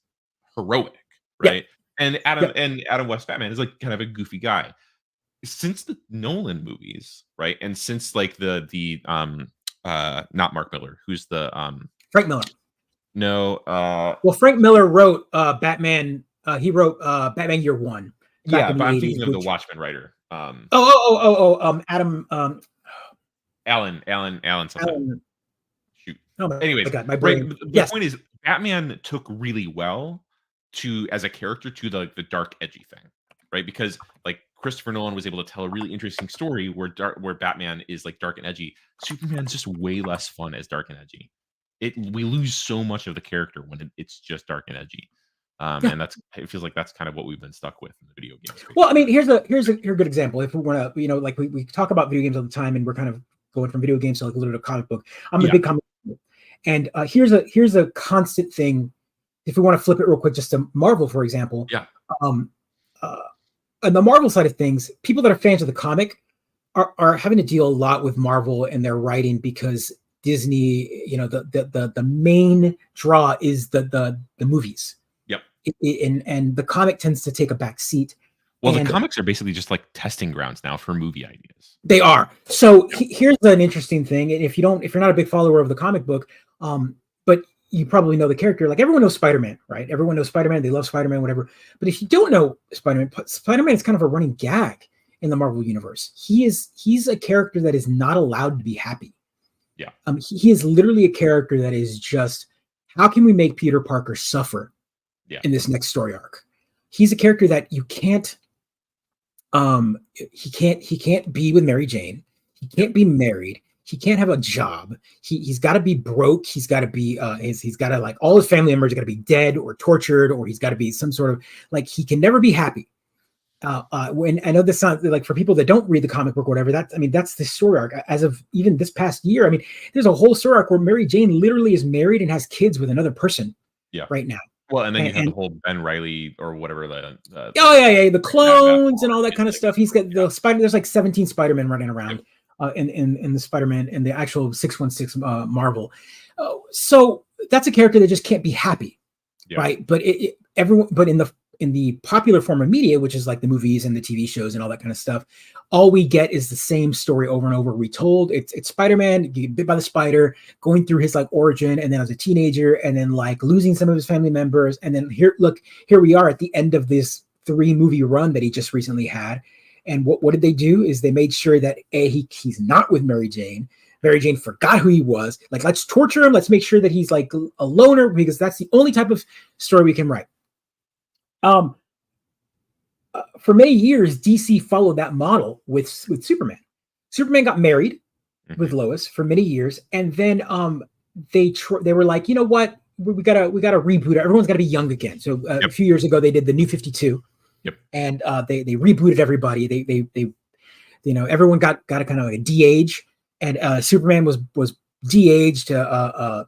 heroic, right? And Adam West Batman is like kind of a goofy guy. Since the Nolan movies, right? And since like the not Mark Miller, who's the Frank Miller. No, well, Frank Miller wrote Batman. He wrote Batman Year One. Yeah, but I'm thinking of the Watchmen writer. Adam. Alan something. Shoot. Oh, anyways, my brain. The point is, Batman took really well as a character to the dark, edgy thing, right? Because like Christopher Nolan was able to tell a really interesting story where Batman is like dark and edgy. Superman's just way less fun as dark and edgy. We lose so much of the character when it's just dark and edgy. And it feels like that's kind of what we've been stuck with in the video games. Well, I mean, here's a good example. If we want to, like we talk about video games all the time, and we're kind of going from video games to like a little bit of comic book. I'm a big comic book, and here's a constant thing. If we want to flip it real quick, just to Marvel, for example. Yeah. On the Marvel side of things, people that are fans of the comic are having to deal a lot with Marvel and their writing because Disney, the main draw is the movies. Yep. And the comic tends to take a back seat. Well, the comics are basically just like testing grounds now for movie ideas. They are. So here's an interesting thing. And if you're not a big follower of the comic book, but you probably know the character. Like everyone knows Spider-Man, right? Everyone knows Spider-Man. They love Spider-Man, whatever. But if you don't know Spider-Man, Spider-Man is kind of a running gag in the Marvel universe. He's a character that is not allowed to be happy. Yeah. He is literally a character that is just, how can we make Peter Parker suffer in this next story arc? He's a character that you can't, he can't be with Mary Jane. He can't be married. He can't have a job. He's got to be broke. He's got to be, he's got to like all his family members are got to be dead or tortured, or he's got to be some sort of like, he can never be happy. When I know this sounds like for people that don't read the comic book or whatever, that's the story arc as of even this past year. I mean, there's a whole story arc where Mary Jane literally is married and has kids with another person right now. Well, and then you have the whole Ben Reilly or whatever the clones and all that kind of stuff. He's got the Spider. There's like 17 Spider-Men running around in the Spider-Man in the actual 616 Marvel. So that's a character that just can't be happy. right? But everyone, but in the popular form of media, which is like the movies and the TV shows and all that kind of stuff, all we get is the same story over and over retold. It's Spider-Man getting bit by the spider, going through his like origin, and then as a teenager, and then like losing some of his family members, and then here we are at the end of this 3-movie run that he just recently had. And what did they do is they made sure that he's not with Mary Jane. Mary Jane forgot who he was. Like, let's torture him. Let's make sure that he's like a loner, because that's the only type of story we can write. For many years, DC followed that model with Superman. Superman got married with Lois for many years, and then they were like, you know what, we gotta reboot it. Everyone's got to be young again. So a few years ago, they did the New 52, and they rebooted everybody. They everyone got a kind of like a de-age, and Superman was de-aged.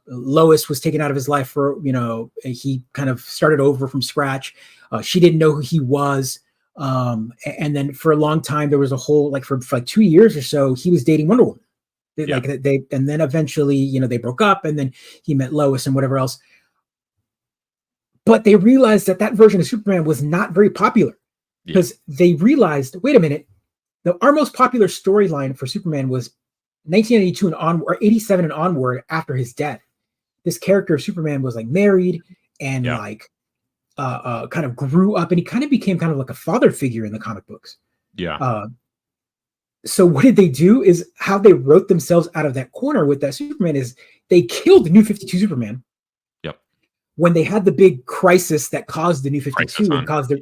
Lois was taken out of his life for, he kind of started over from scratch. She didn't know who he was. And then for a long time, there was a whole, like for like 2 years or so, he was dating Wonder Woman. And then eventually, they broke up, and then he met Lois and whatever else. But they realized that version of Superman was not very popular, because they realized, wait a minute, our most popular storyline for Superman was 1982 and onward, or 87 and onward, after his death. This character of Superman was like married and like kind of grew up, and he kind of became kind of like a father figure in the comic books. So what did they do is how they wrote themselves out of that corner with that Superman is they killed the New 52 Superman. When they had the big crisis that caused the New 52 and caused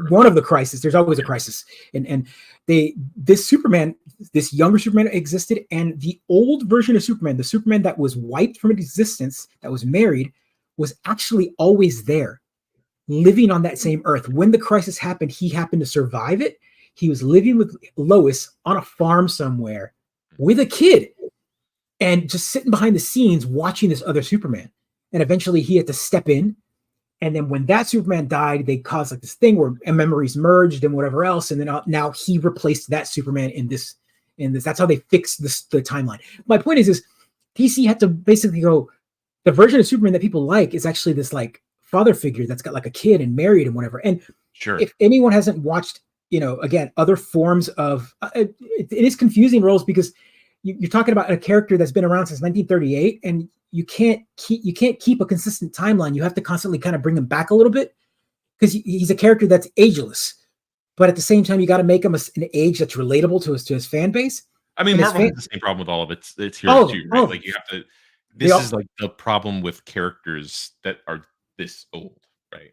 one of the crises, there's always a crisis. And this younger Superman existed, and the old version of Superman, the Superman that was wiped from existence, that was married, was actually always there, living on that same earth. When the crisis happened, he happened to survive it. He was living with Lois on a farm somewhere with a kid, and just sitting behind the scenes watching this other Superman. And eventually he had to step in. And then when that Superman died, they caused like this thing where memories merged and whatever else. And then now he replaced that Superman in this. That's how they fixed the timeline. My point is DC had to basically go, the version of Superman that people like is actually this like father figure that's got like a kid and married and whatever. And if anyone hasn't watched, again, other forms of, it is confusing roles, because you're talking about a character that's been around since 1938, and you can't keep a consistent timeline. You have to constantly kind of bring him back a little bit, because he's a character that's ageless, but at the same time, you got to make him an age that's relatable to his fan base. I mean, Marvel has the same problem with all of its heroes too, right? Like, you have to. This is like the problem with characters that are this old, right?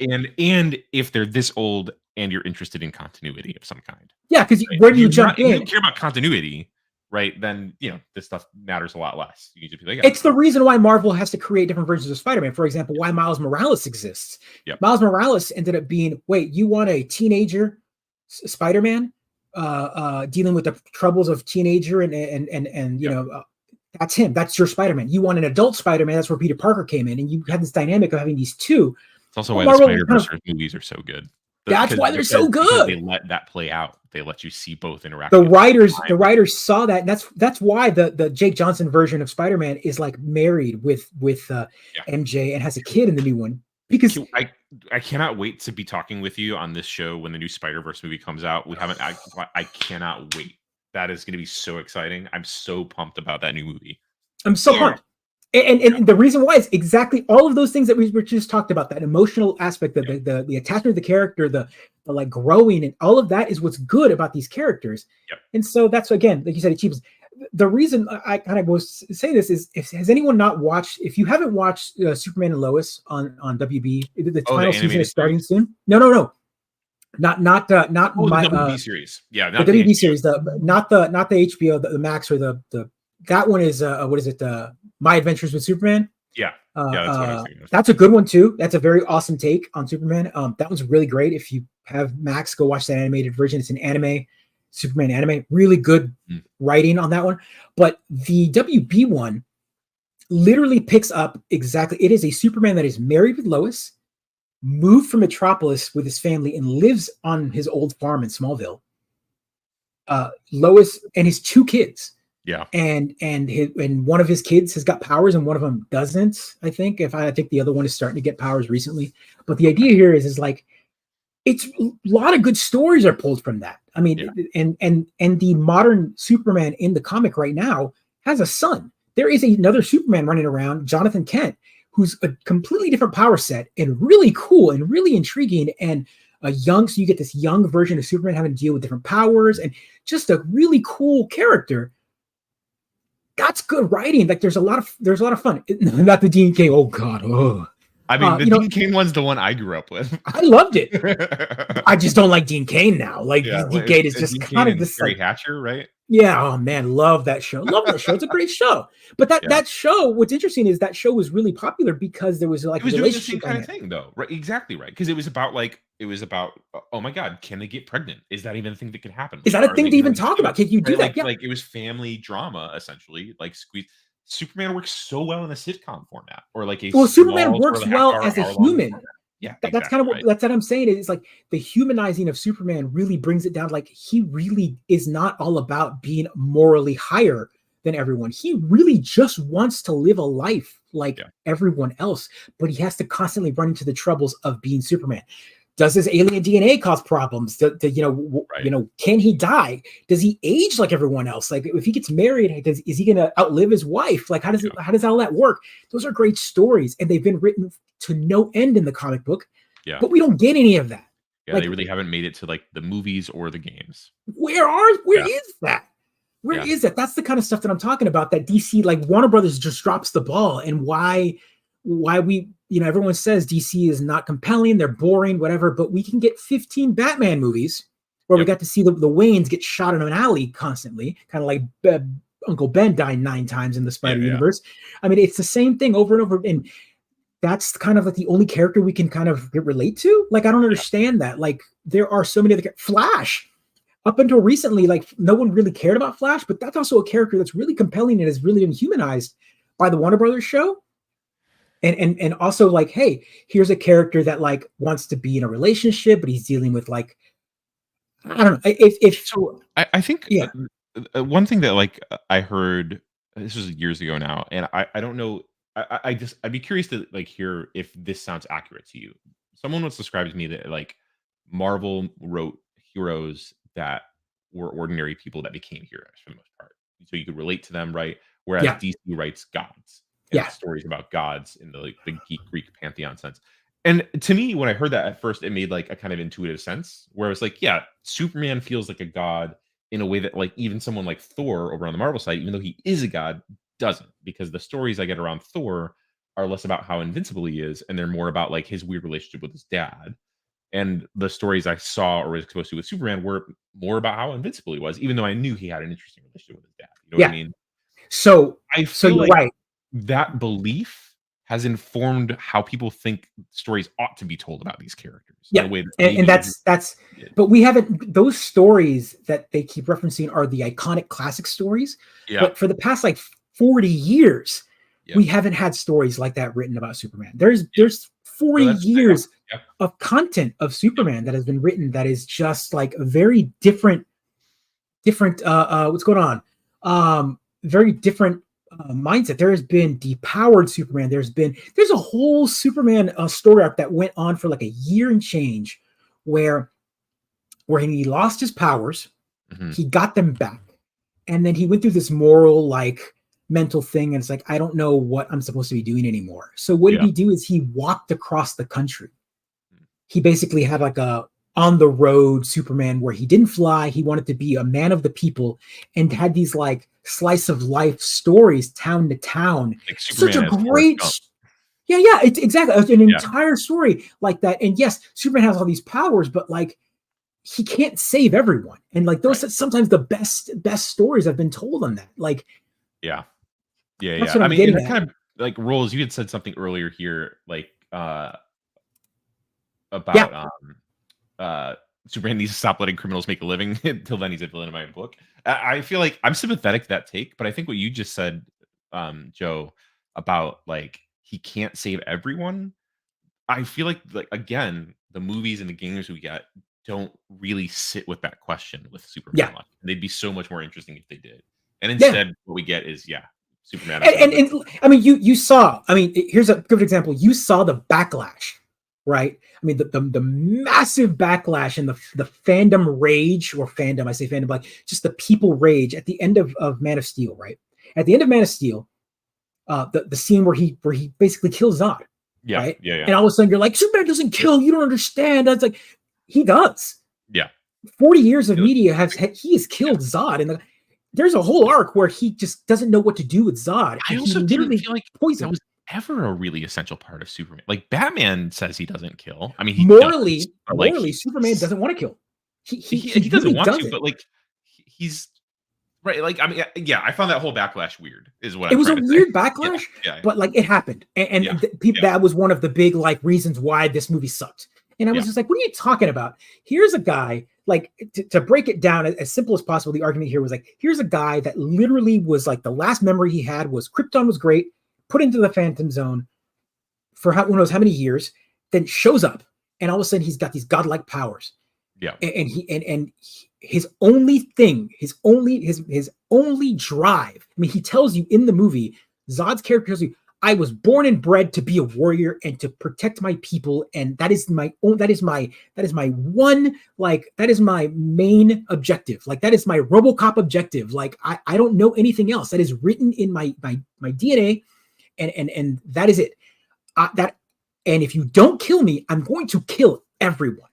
And if they're this old and you're interested in continuity of some kind, because where do you jump in? If you don't care about continuity, right? Then this stuff matters a lot less. You just be like, it's the reason why Marvel has to create different versions of Spider-Man. For example, why Miles Morales exists. Miles Morales ended up being, wait, you want a teenager Spider-Man dealing with the troubles of teenager and that's him. That's your Spider-Man. You want an adult Spider-Man. That's where Peter Parker came in, and you had this dynamic of having these two. It's also why the Spider-Verse movies are so good. That's why they're so good. They let that play out. They let you see both interact. The writers saw that, and that's why the Jake Johnson version of Spider-Man is like married with MJ and has a kid in the new one. Because I cannot wait to be talking with you on this show when the new Spider-Verse movie comes out. I cannot wait. That is going to be so exciting. I'm so pumped about that new movie. I'm so pumped. And the reason why is exactly all of those things that we just talked about, that emotional aspect, the attachment to the character, the like growing, and all of that is what's good about these characters. And so that's, again, like you said, achievements. The reason I kind of was say this is, has anyone not watched, if you haven't watched Superman and Lois on WB, the final season is starting soon. No. Not my WB series. The WB series, not the HBO, the Max, or the that one is what is it? My Adventures with Superman. That's what I was thinking. That's a good one too. That's a very awesome take on Superman. That one's really great. If you have Max, go watch that animated version. It's an anime, Superman anime. Really good writing on that one. But the WB one literally picks up exactly. It is a Superman that is married with Lois, moved from Metropolis with his family, and lives on his old farm in Smallville. Lois and his two kids. Yeah. And one of his kids has got powers and one of them doesn't. I think the other one is starting to get powers recently. But the Okay. idea here is like it's a lot of good stories are pulled from that. I Yeah. mean, and the modern Superman in the comic right now has a son. There is another Superman running around, Jonathan Kent, who's a completely different power set and really cool and really intriguing and a young. So you get this young version of Superman having to deal with different powers and just a really cool character. That's good writing. Like there's a lot of fun. Not the Dean King. Oh God. Oh. I mean, the Dean Cain one's the one I grew up with. I loved it. I just don't like Dean Cain now. Like Yeah, Dean Cain is just Dean kind Cain of this Terry like, Hatcher, right? yeah, oh man, love that show. Love that show. It's a great show. But Yeah. that show, what's interesting is that show was really popular because there was like It was a doing the same relationship kind of dynamic. thing, though, right? Exactly right, because it was about oh my god, can they get pregnant? Is that even a thing that can happen? Is Like, that a are thing they to even going talk to about? Can you do right? that? Yeah. Like it was family drama essentially. Like squeeze. Superman works so well in a sitcom format or like a Well, Superman small sort works of half well hour, as a hour long human. format. Yeah, That's kind exactly of what right. that's what I'm saying. Is like the humanizing of Superman really brings it down. Like he really is not all about being morally higher than everyone. He really just wants to live a life like Yeah. everyone else, but he has to constantly run into the troubles of being Superman. Does his alien DNA cause problems? Right. Can he die? Does he age like everyone else? Like if he gets married, is he going to outlive his wife? Like Yeah. how does all that work? Those are great stories, and they've been written to no end in the comic book, Yeah. but we don't get any of that. Yeah, Like they really haven't made it to like the movies or the games. where Yeah. is that? Where Yeah. is that? That's the kind of stuff that I'm talking about. That DC, like Warner Brothers, just drops the ball, and why we, everyone says DC is not compelling, they're boring, whatever, but we can get 15 Batman movies where we Yep. got to see the Waynes get shot in an alley constantly, kind of like Uncle Ben died 9 times in the Spider Yeah. Universe. I mean, it's the same thing over and over, and that's kind of like the only character we can kind of relate to. Like, I don't understand that. Like, there are so many other Flash. Up until recently, like no one really cared about Flash, but that's also a character that's really compelling and has really been humanized by the Warner Brothers show. And also like, hey, here's a character that like wants to be in a relationship, but he's dealing with like, I don't know. If So I think yeah, one thing that like I heard this was years ago now, and I don't know. I just I'd be curious to like hear if this sounds accurate to you. Someone once described to me that like Marvel wrote heroes that were ordinary people that became heroes for the most part, so you could relate to them, right? Whereas yeah, DC writes gods and yeah, stories about gods in the like the Greek pantheon sense. And to me, when I heard that at first, it made like a kind of intuitive sense where I was like, yeah, Superman feels like a god in a way that like even someone like Thor over on the Marvel side, even though he is a god, doesn't, because the stories I get around Thor are less about how invincible he is, and they're more about like his weird relationship with his dad. And the stories I saw or was exposed to with Superman were more about how invincible he was, even though I knew he had an interesting relationship with his dad. You know what I yeah. mean? I So feel you're like right. that belief has informed how people think stories ought to be told about these characters in a Yeah, way that and maybe that's did. but we haven't, those stories that they keep referencing are the iconic classic stories, Yeah. but for the past like 40 years Yep. we haven't had stories like that written about Superman. Yeah. There's No, 40 that's yeah. years Yep. of content of Yep. Superman that has been written that is just like a very different what's going on, very different mindset. There has been depowered Superman. There's a whole Superman story arc that went on for like a year and change, where he lost his powers, Mhm. he got them back, and then he went through this moral like mental thing, and it's like I don't know what I'm supposed to be doing anymore. So what did Yeah. he do? Is he walked across the country. He basically had like a on the road Superman where he didn't fly. He wanted to be a man of the people and had these like slice of life stories town to town. Like Such Superman a as Forrest great, Gump. yeah, it's exactly an Yeah. entire story like that. And yes, Superman has all these powers, but like he can't save everyone. And like those Right. are sometimes the best stories I've been told on that. Like Yeah. Yeah, that's yeah. what I I'm mean, and getting that at. kind of like rolls you had said something earlier here, like, Yeah, about, uh, Superman needs to stop letting criminals make a living until then he's a villain in my book. I feel like I'm sympathetic to that take, but I think what you just said, Joe, about like he can't save everyone. I feel like again, the movies and the games we get don't really sit with that question with Superman yeah. much. They'd be so much more interesting if they did. And instead, what we get is Superman. And I mean, you saw. I mean, here's a good example. You saw the backlash, right? I mean, the massive backlash and the fandom rage, or fandom. I say fandom, like just the people rage at the end of Man of Steel, right? At the end of Man of Steel, the scene where he basically kills Zod, right? Yeah. And all of a sudden, you're like, Superman doesn't kill. You don't understand. That's like, he does. Yeah. 40 years of media he has killed Zod, and there's a whole arc where he just doesn't know what to do with Zod. I also didn't feel like that was ever a really essential part of Superman. Like, Batman says he doesn't kill. I mean, he morally, does, Superman doesn't want to kill. He doesn't want to, but like he's right. Like, I mean, yeah, I found that whole backlash weird. Is what it was a weird backlash, but like it happened, and people that was one of the big like reasons why this movie sucked. And I was just like, what are you talking about? Here's a guy, like, to break it down as simple as possible, the argument here was like, here's a guy that literally was like, the last memory he had was Krypton was great, put into the Phantom Zone for who knows how many years, then shows up, and all of a sudden he's got these godlike powers. Yeah. And his only thing, his only drive, I mean, he tells you in the movie, Zod's character tells you, I was born and bred to be a warrior and to protect my people, and that is my main objective. Like, that is my RoboCop objective. Like, I don't know anything else. That is written in my DNA, and that is it. And if you don't kill me, I'm going to kill everyone.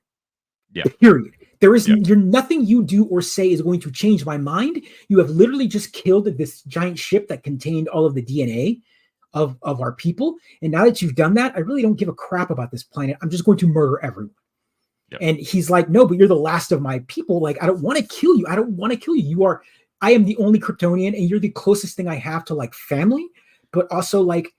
Yeah. Period. There is nothing you do or say is going to change my mind. You have literally just killed this giant ship that contained all of the DNA of our people. And now that you've done that, I really don't give a crap about this planet. I'm just going to murder everyone. Yep. And he's like, no, but you're the last of my people. Like, I don't want to kill you. I don't want to kill you. I am the only Kryptonian, and you're the closest thing I have to like family, but also like,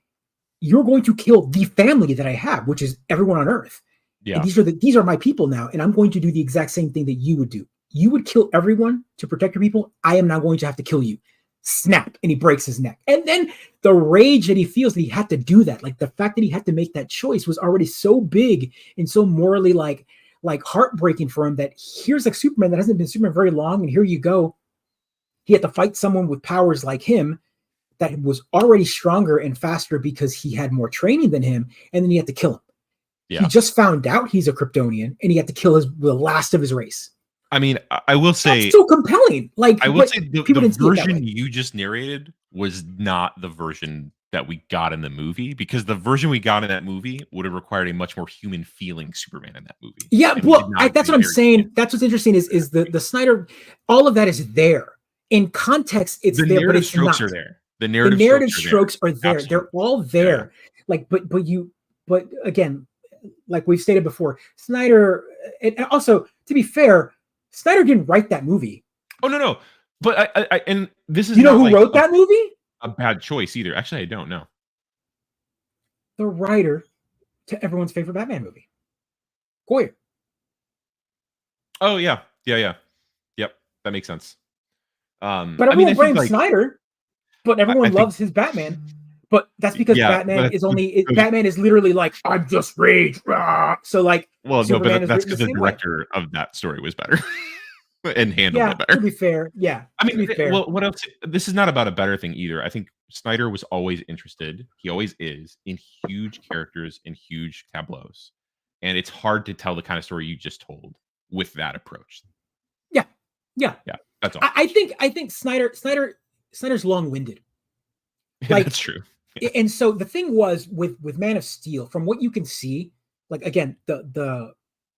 you're going to kill the family that I have, which is everyone on Earth. Yeah. And these are my people now. And I'm going to do the exact same thing that you would do. You would kill everyone to protect your people. I am now going to have to kill you. Snap. And he breaks his neck. And then the rage that he feels that he had to do that, like the fact that he had to make that choice was already so big and so morally like heartbreaking for him, that here's like Superman that hasn't been Superman very long. And here you go. He had to fight someone with powers like him that was already stronger and faster because he had more training than him. And then he had to kill him. Yeah. He just found out he's a Kryptonian, and he had to kill the last of his race. I mean, I will say, that's so compelling. Like, I will say the version you just narrated was not the version that we got in the movie, because the version we got in that movie would have required a much more human feeling Superman in that movie. Yeah, well, that's what I'm saying. That's what's interesting is the Snyder, all of that is there in context. It's there, but it's not. Are there. The narrative strokes are there. Absolutely. They're all there. Yeah. Like, but again, like we've stated before, Snyder, and also to be fair, Snyder didn't write that movie. Oh no! But I and this is, you know who wrote that movie? A bad choice either. Actually, I don't know. The writer to everyone's favorite Batman movie, Goyer. Oh yeah. Yep, that makes sense. But everyone blames Snyder, but everyone loves his Batman. But that's because Batman is literally like, I'm just rage. Rah! So like, well, Superman, no, but that's because the director of that story was better and handled it better. To be fair, I mean, well, what else? This is not about a better thing either. I think Snyder was always interested. He always is in huge characters and huge tableaus, and it's hard to tell the kind of story you just told with that approach. Yeah. That's all. I think Snyder's long-winded. Like, that's true. Yeah. And so the thing was with Man of Steel, from what you can see, like again, the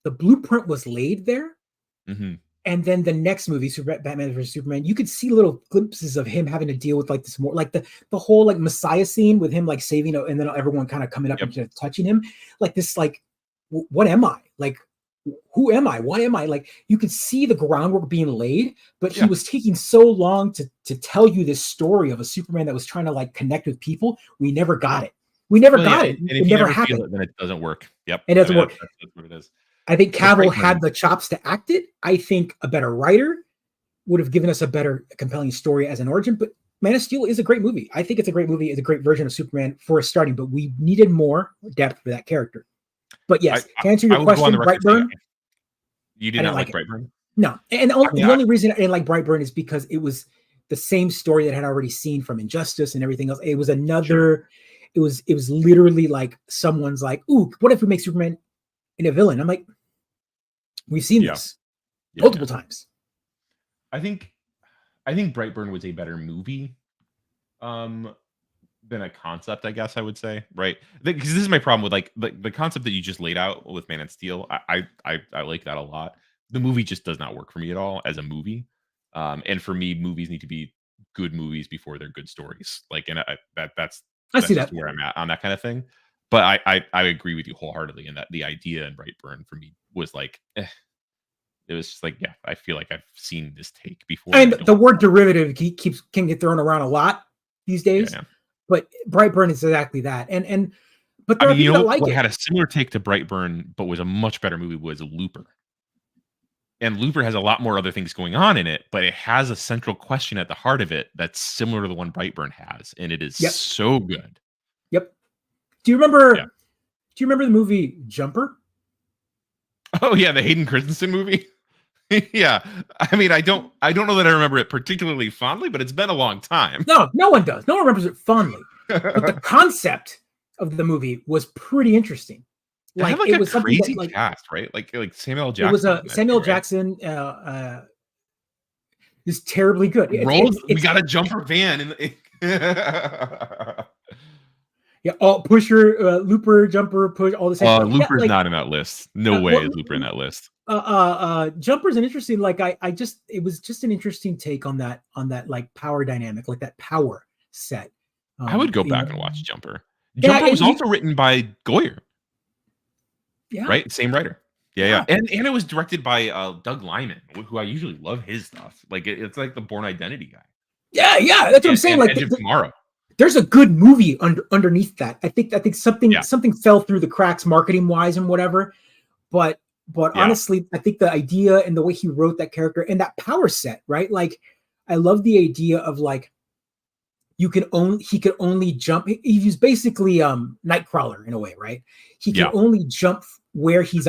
blueprint was laid there. Mm-hmm. And then the next movie, Batman vs Superman, you could see little glimpses of him having to deal with like this more, like the whole like Messiah scene with him like saving, and then everyone kind of coming up and touching him, like this, like what am I? Like, who am I? Why am I? Like, you could see the groundwork being laid, but he was taking so long to tell you this story of a Superman that was trying to like connect with people. We never got it. We never got it. And it never happened. Then it doesn't work. Yep. It doesn't work. That's what it is. I think Cavill had the chops to act it. I think a better writer would have given us a better, compelling story as an origin. But Man of Steel is a great movie. I think it's a great movie. It's a great version of Superman for a starting, but we needed more depth for that character. But yes, to answer your question, Brightburn. You did not like Brightburn? No. And the only reason I didn't like Brightburn is because it was the same story that I had already seen from Injustice and everything else. It was another. Sure. It was literally like someone's like, "Ooh, what if we make Superman in a villain?" I'm like, we've seen Yeah. this Yeah. multiple times. I think Brightburn was a better movie than a concept, I guess I would say, right? Because this is my problem with like the concept that you just laid out with Man and Steel. I like that a lot. The movie just does not work for me at all as a movie. And for me, movies need to be good movies before they're good stories. Like, and that's I see just that. where I'm at on that kind of thing. But I agree with you wholeheartedly in that the idea in Brightburn for me was like, it was just like, yeah, I feel like I've seen this take before. And I don't. the word derivative can get thrown around a lot these days, Yeah. but Brightburn is exactly that. And but I there are mean, you people that know like what it. had a similar take to Brightburn, but was a much better movie was Looper. And Looper has a lot more other things going on in it, but it has a central question at the heart of it that's similar to the one Brightburn has, and it is Yep. so good. Yep. Do you remember? Yeah. Do you remember the movie Jumper? Oh yeah, the Hayden Christensen movie. Yeah, I mean, I don't know that I remember it particularly fondly, but it's been a long time. No, no one does. No one remembers it fondly. But the concept of the movie was pretty interesting. It had Like like it a was something that crazy like cast, right? Like Samuel L. it was Jackson a was in that Samuel too, right? Jackson is terribly good. We got a jumper van in the yeah, all pusher, looper, jumper, push, all the same. Yeah, Looper's like not in that list. No way well, is Looper in that list. Jumper's an interesting. Like I just it was just an interesting take on that like power dynamic, like that power set. I would go You know, back and watch Jumper. yeah, Jumper was also written by Goyer, yeah, right? Same writer. Yeah. And it was directed by Doug Liman, who I usually love his stuff. Like it's like the Born Identity guy. yeah. That's what I'm saying. And Like Edge of Tomorrow. there's a good movie underneath that. I think something fell through the cracks marketing wise and whatever. But honestly, I think the idea and the way he wrote that character and that power set, right? Like I love the idea of like he could only jump. He's basically Nightcrawler in a way, right? He can only jump where he's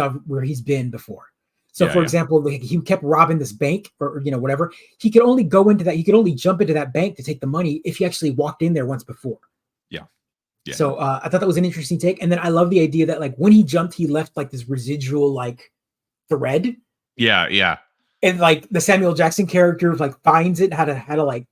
been before. So for example, like he kept robbing this bank or whatever. He could only go into that. He could only jump into that bank to take the money if he actually walked in there once before. Yeah. So I thought that was an interesting take. And then I love the idea that like when he jumped, he left like this residual like thread. Yeah. And like the Samuel Jackson character like finds it, how to like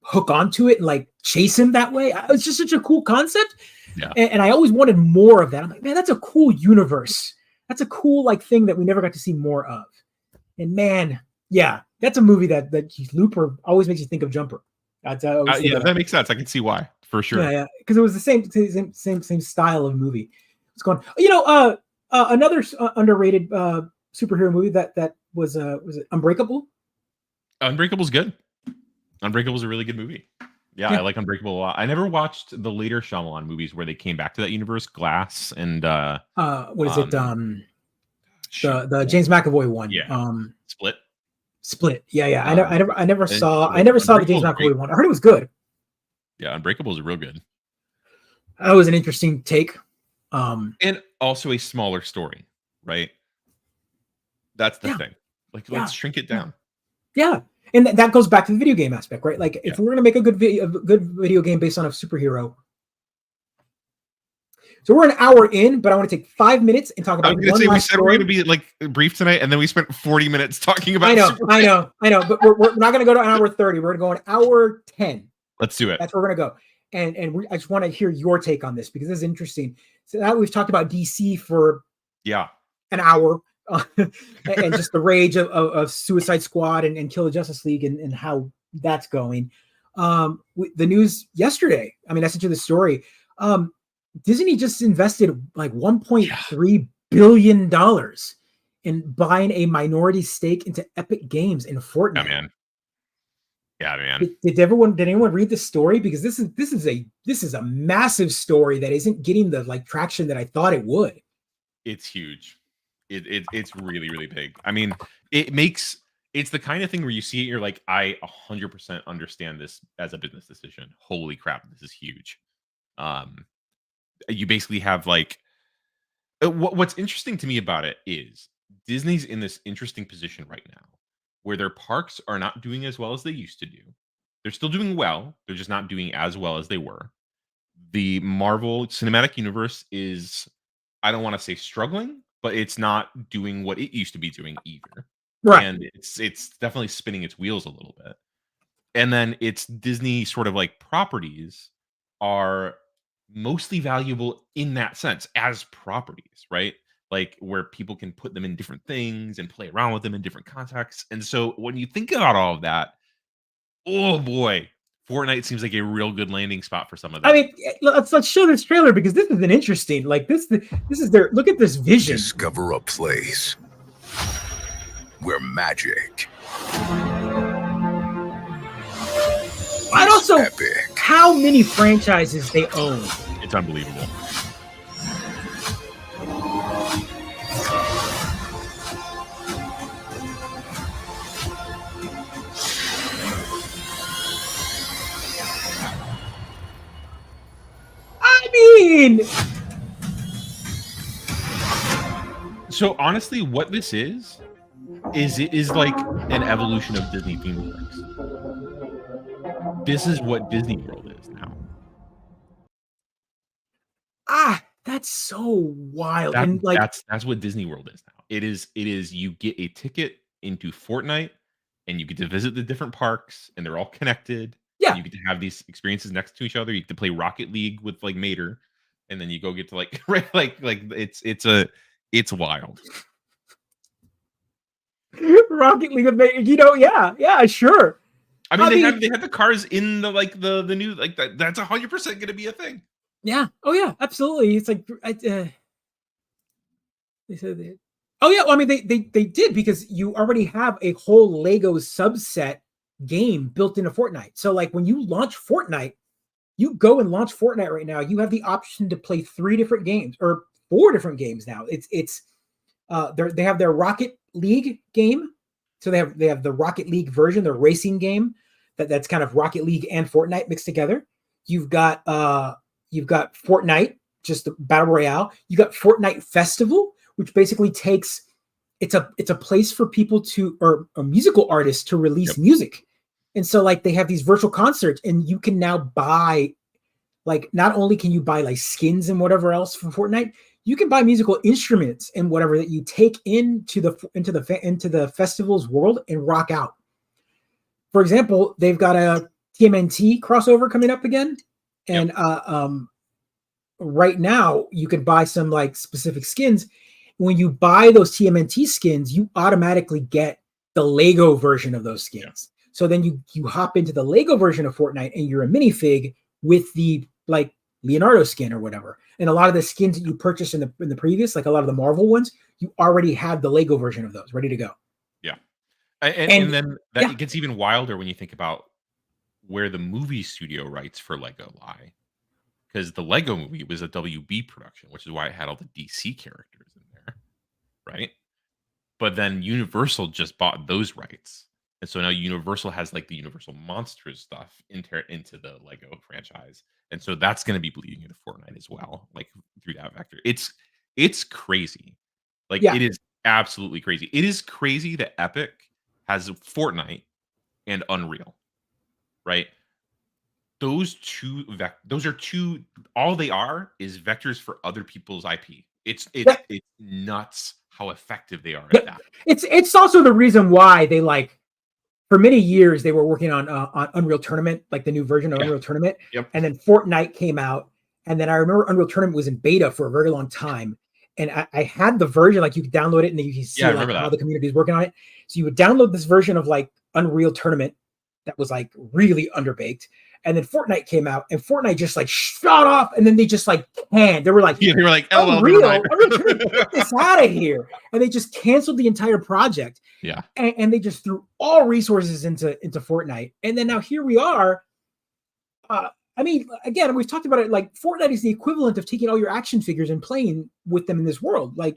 hook onto it and like chase him that way. It's just such a cool concept. Yeah. And I always wanted more of that. I'm like, man, that's a cool universe. That's a cool like thing that we never got to see more of. And man, yeah, that's a movie that Looper always makes you think of Jumper. That makes sense. I can see why for sure. Yeah, because it was the same style of movie. It's going. Another underrated superhero movie that was it Unbreakable? Unbreakable's good. Unbreakable's a really good movie. Yeah, I like Unbreakable a lot. I never watched the later Shyamalan movies where they came back to that universe, Glass and what is it? The James McAvoy one. Yeah. Split. Yeah. I never saw the James McAvoy one. I heard it was good. Yeah, Unbreakable is real good. That was an interesting take. And also a smaller story, right? That's the thing. Like, let's shrink it down. Yeah. And that goes back to the video game aspect, right? Like, if we're gonna make a good video game based on a superhero, so we're an hour in, but I want to take 5 minutes and talk about. We said we're gonna be like brief tonight, and then we spent 40 minutes talking about. I know, but we're not gonna go to an hour 30. We're gonna go an hour 10. Let's do it. That's where we're gonna go. And I just want to hear your take on this because this is interesting. So now we've talked about DC for an hour. And just the rage of Suicide Squad and Kill the Justice League and how that's going. The news yesterday, I mean, I sent you the story. Disney just invested like $1.3 billion in buying a minority stake into Epic Games in Fortnite. Yeah, man. Did anyone read the story? Because this is a massive story that isn't getting the like traction that I thought it would. It's huge. It's really, really big. I mean, it's the kind of thing where you see it, you're like, I 100% understand this as a business decision. Holy crap, this is huge. You basically have like, what's interesting to me about it is Disney's in this interesting position right now where their parks are not doing as well as they used to do. They're still doing well. They're just not doing as well as they were. The Marvel Cinematic Universe is, I don't want to say struggling, but it's not doing what it used to be doing either. Right. And it's definitely spinning its wheels a little bit. And then it's Disney sort of like properties are mostly valuable in that sense as properties, right? Like where people can put them in different things and play around with them in different contexts. And so when you think about all of that, oh boy, Fortnite seems like a real good landing spot for some of that. I mean, let's show this trailer because this is an interesting. Like this is their look at this vision. Discover a place where magic. And also, epic. How many franchises they own. It's unbelievable. I mean, so honestly, what this is it is like an evolution of Disney theme parks. This is what Disney World is now. That's so wild. And like that's what Disney World is now. It is you get a ticket into Fortnite and you get to visit the different parks and they're all connected. Yeah. You get to have these experiences next to each other. You get to play Rocket League with like Mater, and then you go get to like like it's wild. Rocket League of Mater, yeah, sure. I mean, they have the cars in the like the new like that's 100% going to be a thing. Yeah. Oh yeah, absolutely. It's like they said they. Oh yeah, well, I mean they did because you already have a whole Lego subset game built into Fortnite. So like when you launch Fortnite, you go and launch Fortnite right now, you have the option to play 3 different games or 4 different games now. They have their Rocket League game. So they have the Rocket League version, the racing game that's kind of Rocket League and Fortnite mixed together. You've got Fortnite, just the battle royale. You got Fortnite Festival, which basically takes it's a place for people or musical artists to release music. And so like they have these virtual concerts and you can now buy, like, not only can you buy like skins and whatever else for Fortnite, you can buy musical instruments and whatever that you take into the festival's world and rock out. For example, they've got a TMNT crossover coming up again. And right now you can buy some like specific skins. When you buy those TMNT skins, you automatically get the Lego version of those skins. Yeah. So then you hop into the Lego version of Fortnite and you're a minifig with the like Leonardo skin or whatever. And a lot of the skins that you purchased in the previous, like a lot of the Marvel ones, you already have the Lego version of those ready to go. Yeah. And then it gets even wilder when you think about where the movie studio rights for Lego lie. Because the Lego movie was a WB production, which is why it had all the DC characters in there. Right. But then Universal just bought those rights. And so now Universal has like the Universal Monsters stuff into the Lego franchise. And so that's going to be bleeding into Fortnite as well, like through that vector. It's crazy. Like it is absolutely crazy. It is crazy that Epic has Fortnite and Unreal, right? Those are two, all they are is vectors for other people's IP. It's nuts how effective they are at that. It's also the reason why they like, for many years, they were working on Unreal Tournament, like the new version of Unreal Tournament. Yep. And then Fortnite came out. And then I remember Unreal Tournament was in beta for a very long time. And I had the version, like you could download it and then you can see like how the community is working on it. So you would download this version of like Unreal Tournament that was like really underbaked. And then Fortnite came out and Fortnite just like shot off. And then they just like canned. They were like, Unreal, get this out of here. And they just canceled the entire project. Yeah. And they just threw all resources into Fortnite. And then now here we are. I mean, again, we've talked about it. Like Fortnite is the equivalent of taking all your action figures and playing with them in this world. Like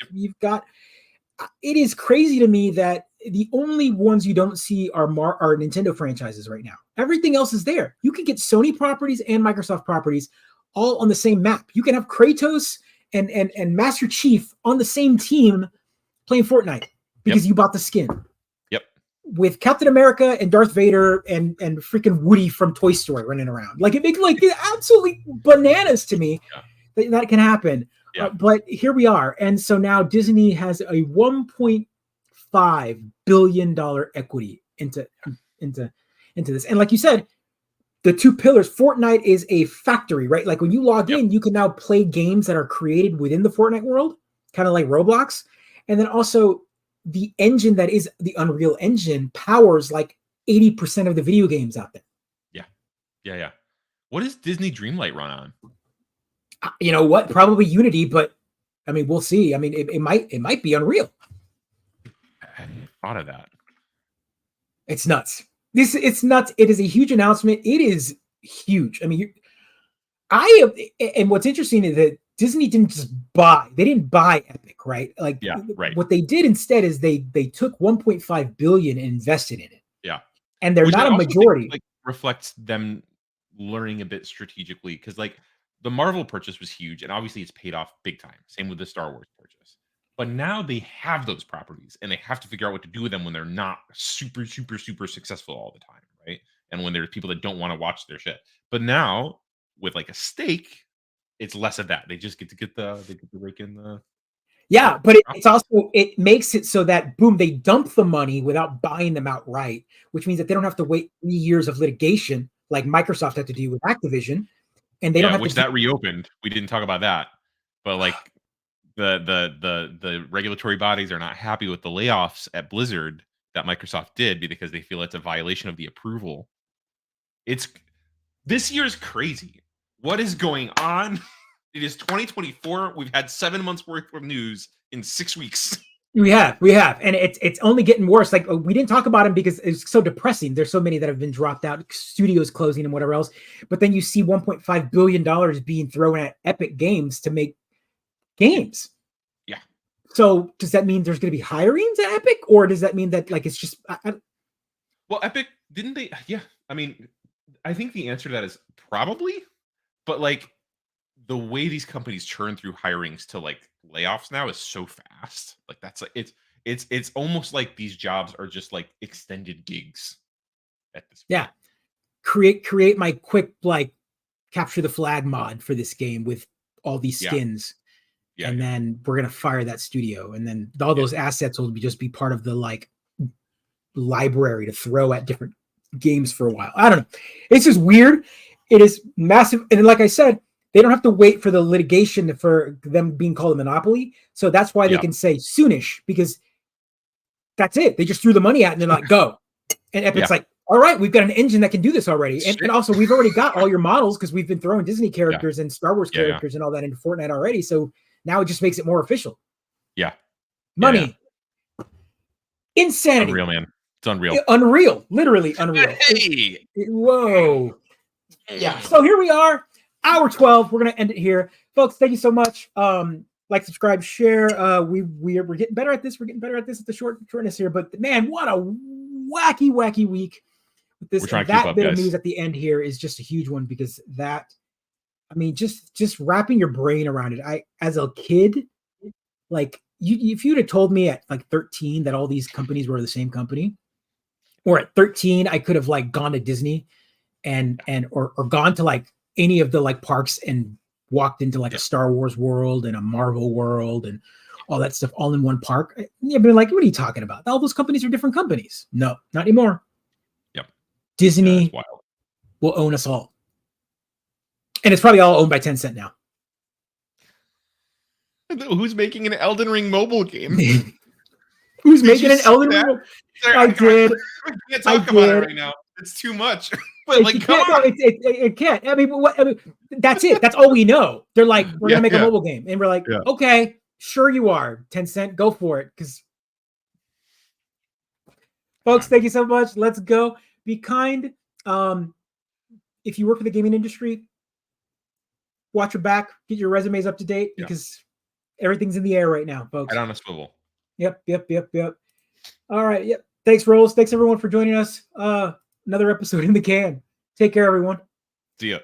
it is crazy to me that the only ones you don't see are Nintendo franchises right now. Everything else is there. You can get Sony properties and Microsoft properties all on the same map. You can have Kratos and Master Chief on the same team playing Fortnite because you bought the skin. Yep. with Captain America and Darth Vader and freaking Woody from Toy Story running around. Like it makes like absolutely bananas to me that can happen. Yeah. But here we are, and so now Disney has a $1.5 billion equity into this, and like you said, the two pillars. Fortnite is a factory, right? Like when you log in, you can now play games that are created within the Fortnite world, kind of like Roblox, and then also the engine that is the Unreal Engine powers like 80% of the video games out there. Yeah. What does Disney Dreamlight run on? You know what? Probably Unity, but I mean, we'll see. I mean, it might be Unreal. I hadn't thought of that. It's nuts. It's nuts. It is a huge announcement. It is huge. I mean, and what's interesting is that Disney didn't just buy. They didn't buy Epic, right? Like, right. What they did instead is they took 1.5 billion and invested in it. Yeah, and they're not a majority. Think, like, reflects them learning a bit strategically, because like the Marvel purchase was huge, and obviously it's paid off big time. Same with the Star Wars purchase. But now they have those properties, and they have to figure out what to do with them when they're not super successful all the time, right? And when there's people that don't want to watch their shit. But now with like a stake, it's less of that. They just get to rake in the. Yeah, but it's also, it makes it so that boom, they dump the money without buying them outright, which means that they don't have to wait 3 years of litigation like Microsoft had to do with Activision, and they don't have which to that reopened. We didn't talk about that, but like the regulatory bodies are not happy with the layoffs at Blizzard that Microsoft did because they feel it's a violation of the approval. This year is crazy. What is going on? It is 2024. We've had 7 months worth of news in 6 weeks. We have, and it's only getting worse. Like, we didn't talk about them because it's so depressing. There's so many that have been dropped out, studios closing and whatever else. But then you see $1.5 billion being thrown at Epic Games to make games. Yeah. So does that mean there's going to be hirings at Epic, or does that mean that like it's just? Well, Epic didn't they? Yeah. I mean, I think the answer to that is probably, but like, the way these companies churn through hirings to like layoffs now is so fast. Like that's like it's almost like these jobs are just like extended gigs at this point. Yeah. Create my quick like capture the flag mod for this game with all these skins. Yeah. And then we're gonna fire that studio, and then all those assets will just be part of the like library to throw at different games for a while. I don't know. It's just weird. It is massive, and like I said, they don't have to wait for the litigation for them being called a monopoly. So that's why they can say soonish, because that's it. They just threw the money out and they're like, go. And Epic's like, all right, we've got an engine that can do this already. And also, we've already got all your models because we've been throwing Disney characters and Star Wars characters and all that into Fortnite already. So now it just makes it more official. Yeah. Money. Insanity. Unreal, man. It's unreal. Unreal. Literally unreal. Hey! Whoa. Yeah. So here we are. Hour 12. We're gonna end it here, folks. Thank you so much. Like, subscribe, share. We're getting better at this. We're getting better at this at the shortness here. But man, what a wacky week with this. That bit of news at the end here is just a huge one, because that, I mean, just wrapping your brain around it. As a kid, like if you'd have told me at like 13 that all these companies were the same company, or at 13 I could have like gone to Disney or gone to like any of the like parks and walked into like a Star Wars world and a Marvel world and all that stuff all in one park. You'd be like, what are you talking about? All those companies are different companies. No, not anymore. Yep. Disney will own us all. And it's probably all owned by Tencent now. Who's making an Elden Ring mobile game? Who's making an Elden Ring? I did. I can't talk about it right now. It's too much. But like, come on. It can't. I mean, that's it. That's all we know. They're like, we're gonna make a mobile game, and we're like, okay, sure you are, Tencent, go for it. Because, folks, thank you so much. Let's go. Be kind. If you work in the gaming industry, watch your back. Get your resumes up to date, because everything's in the air right now, folks. Head on a swivel. Yep. All right. Yep. Thanks, Rolls. Thanks everyone for joining us. Another episode in the can. Take care, everyone. See ya.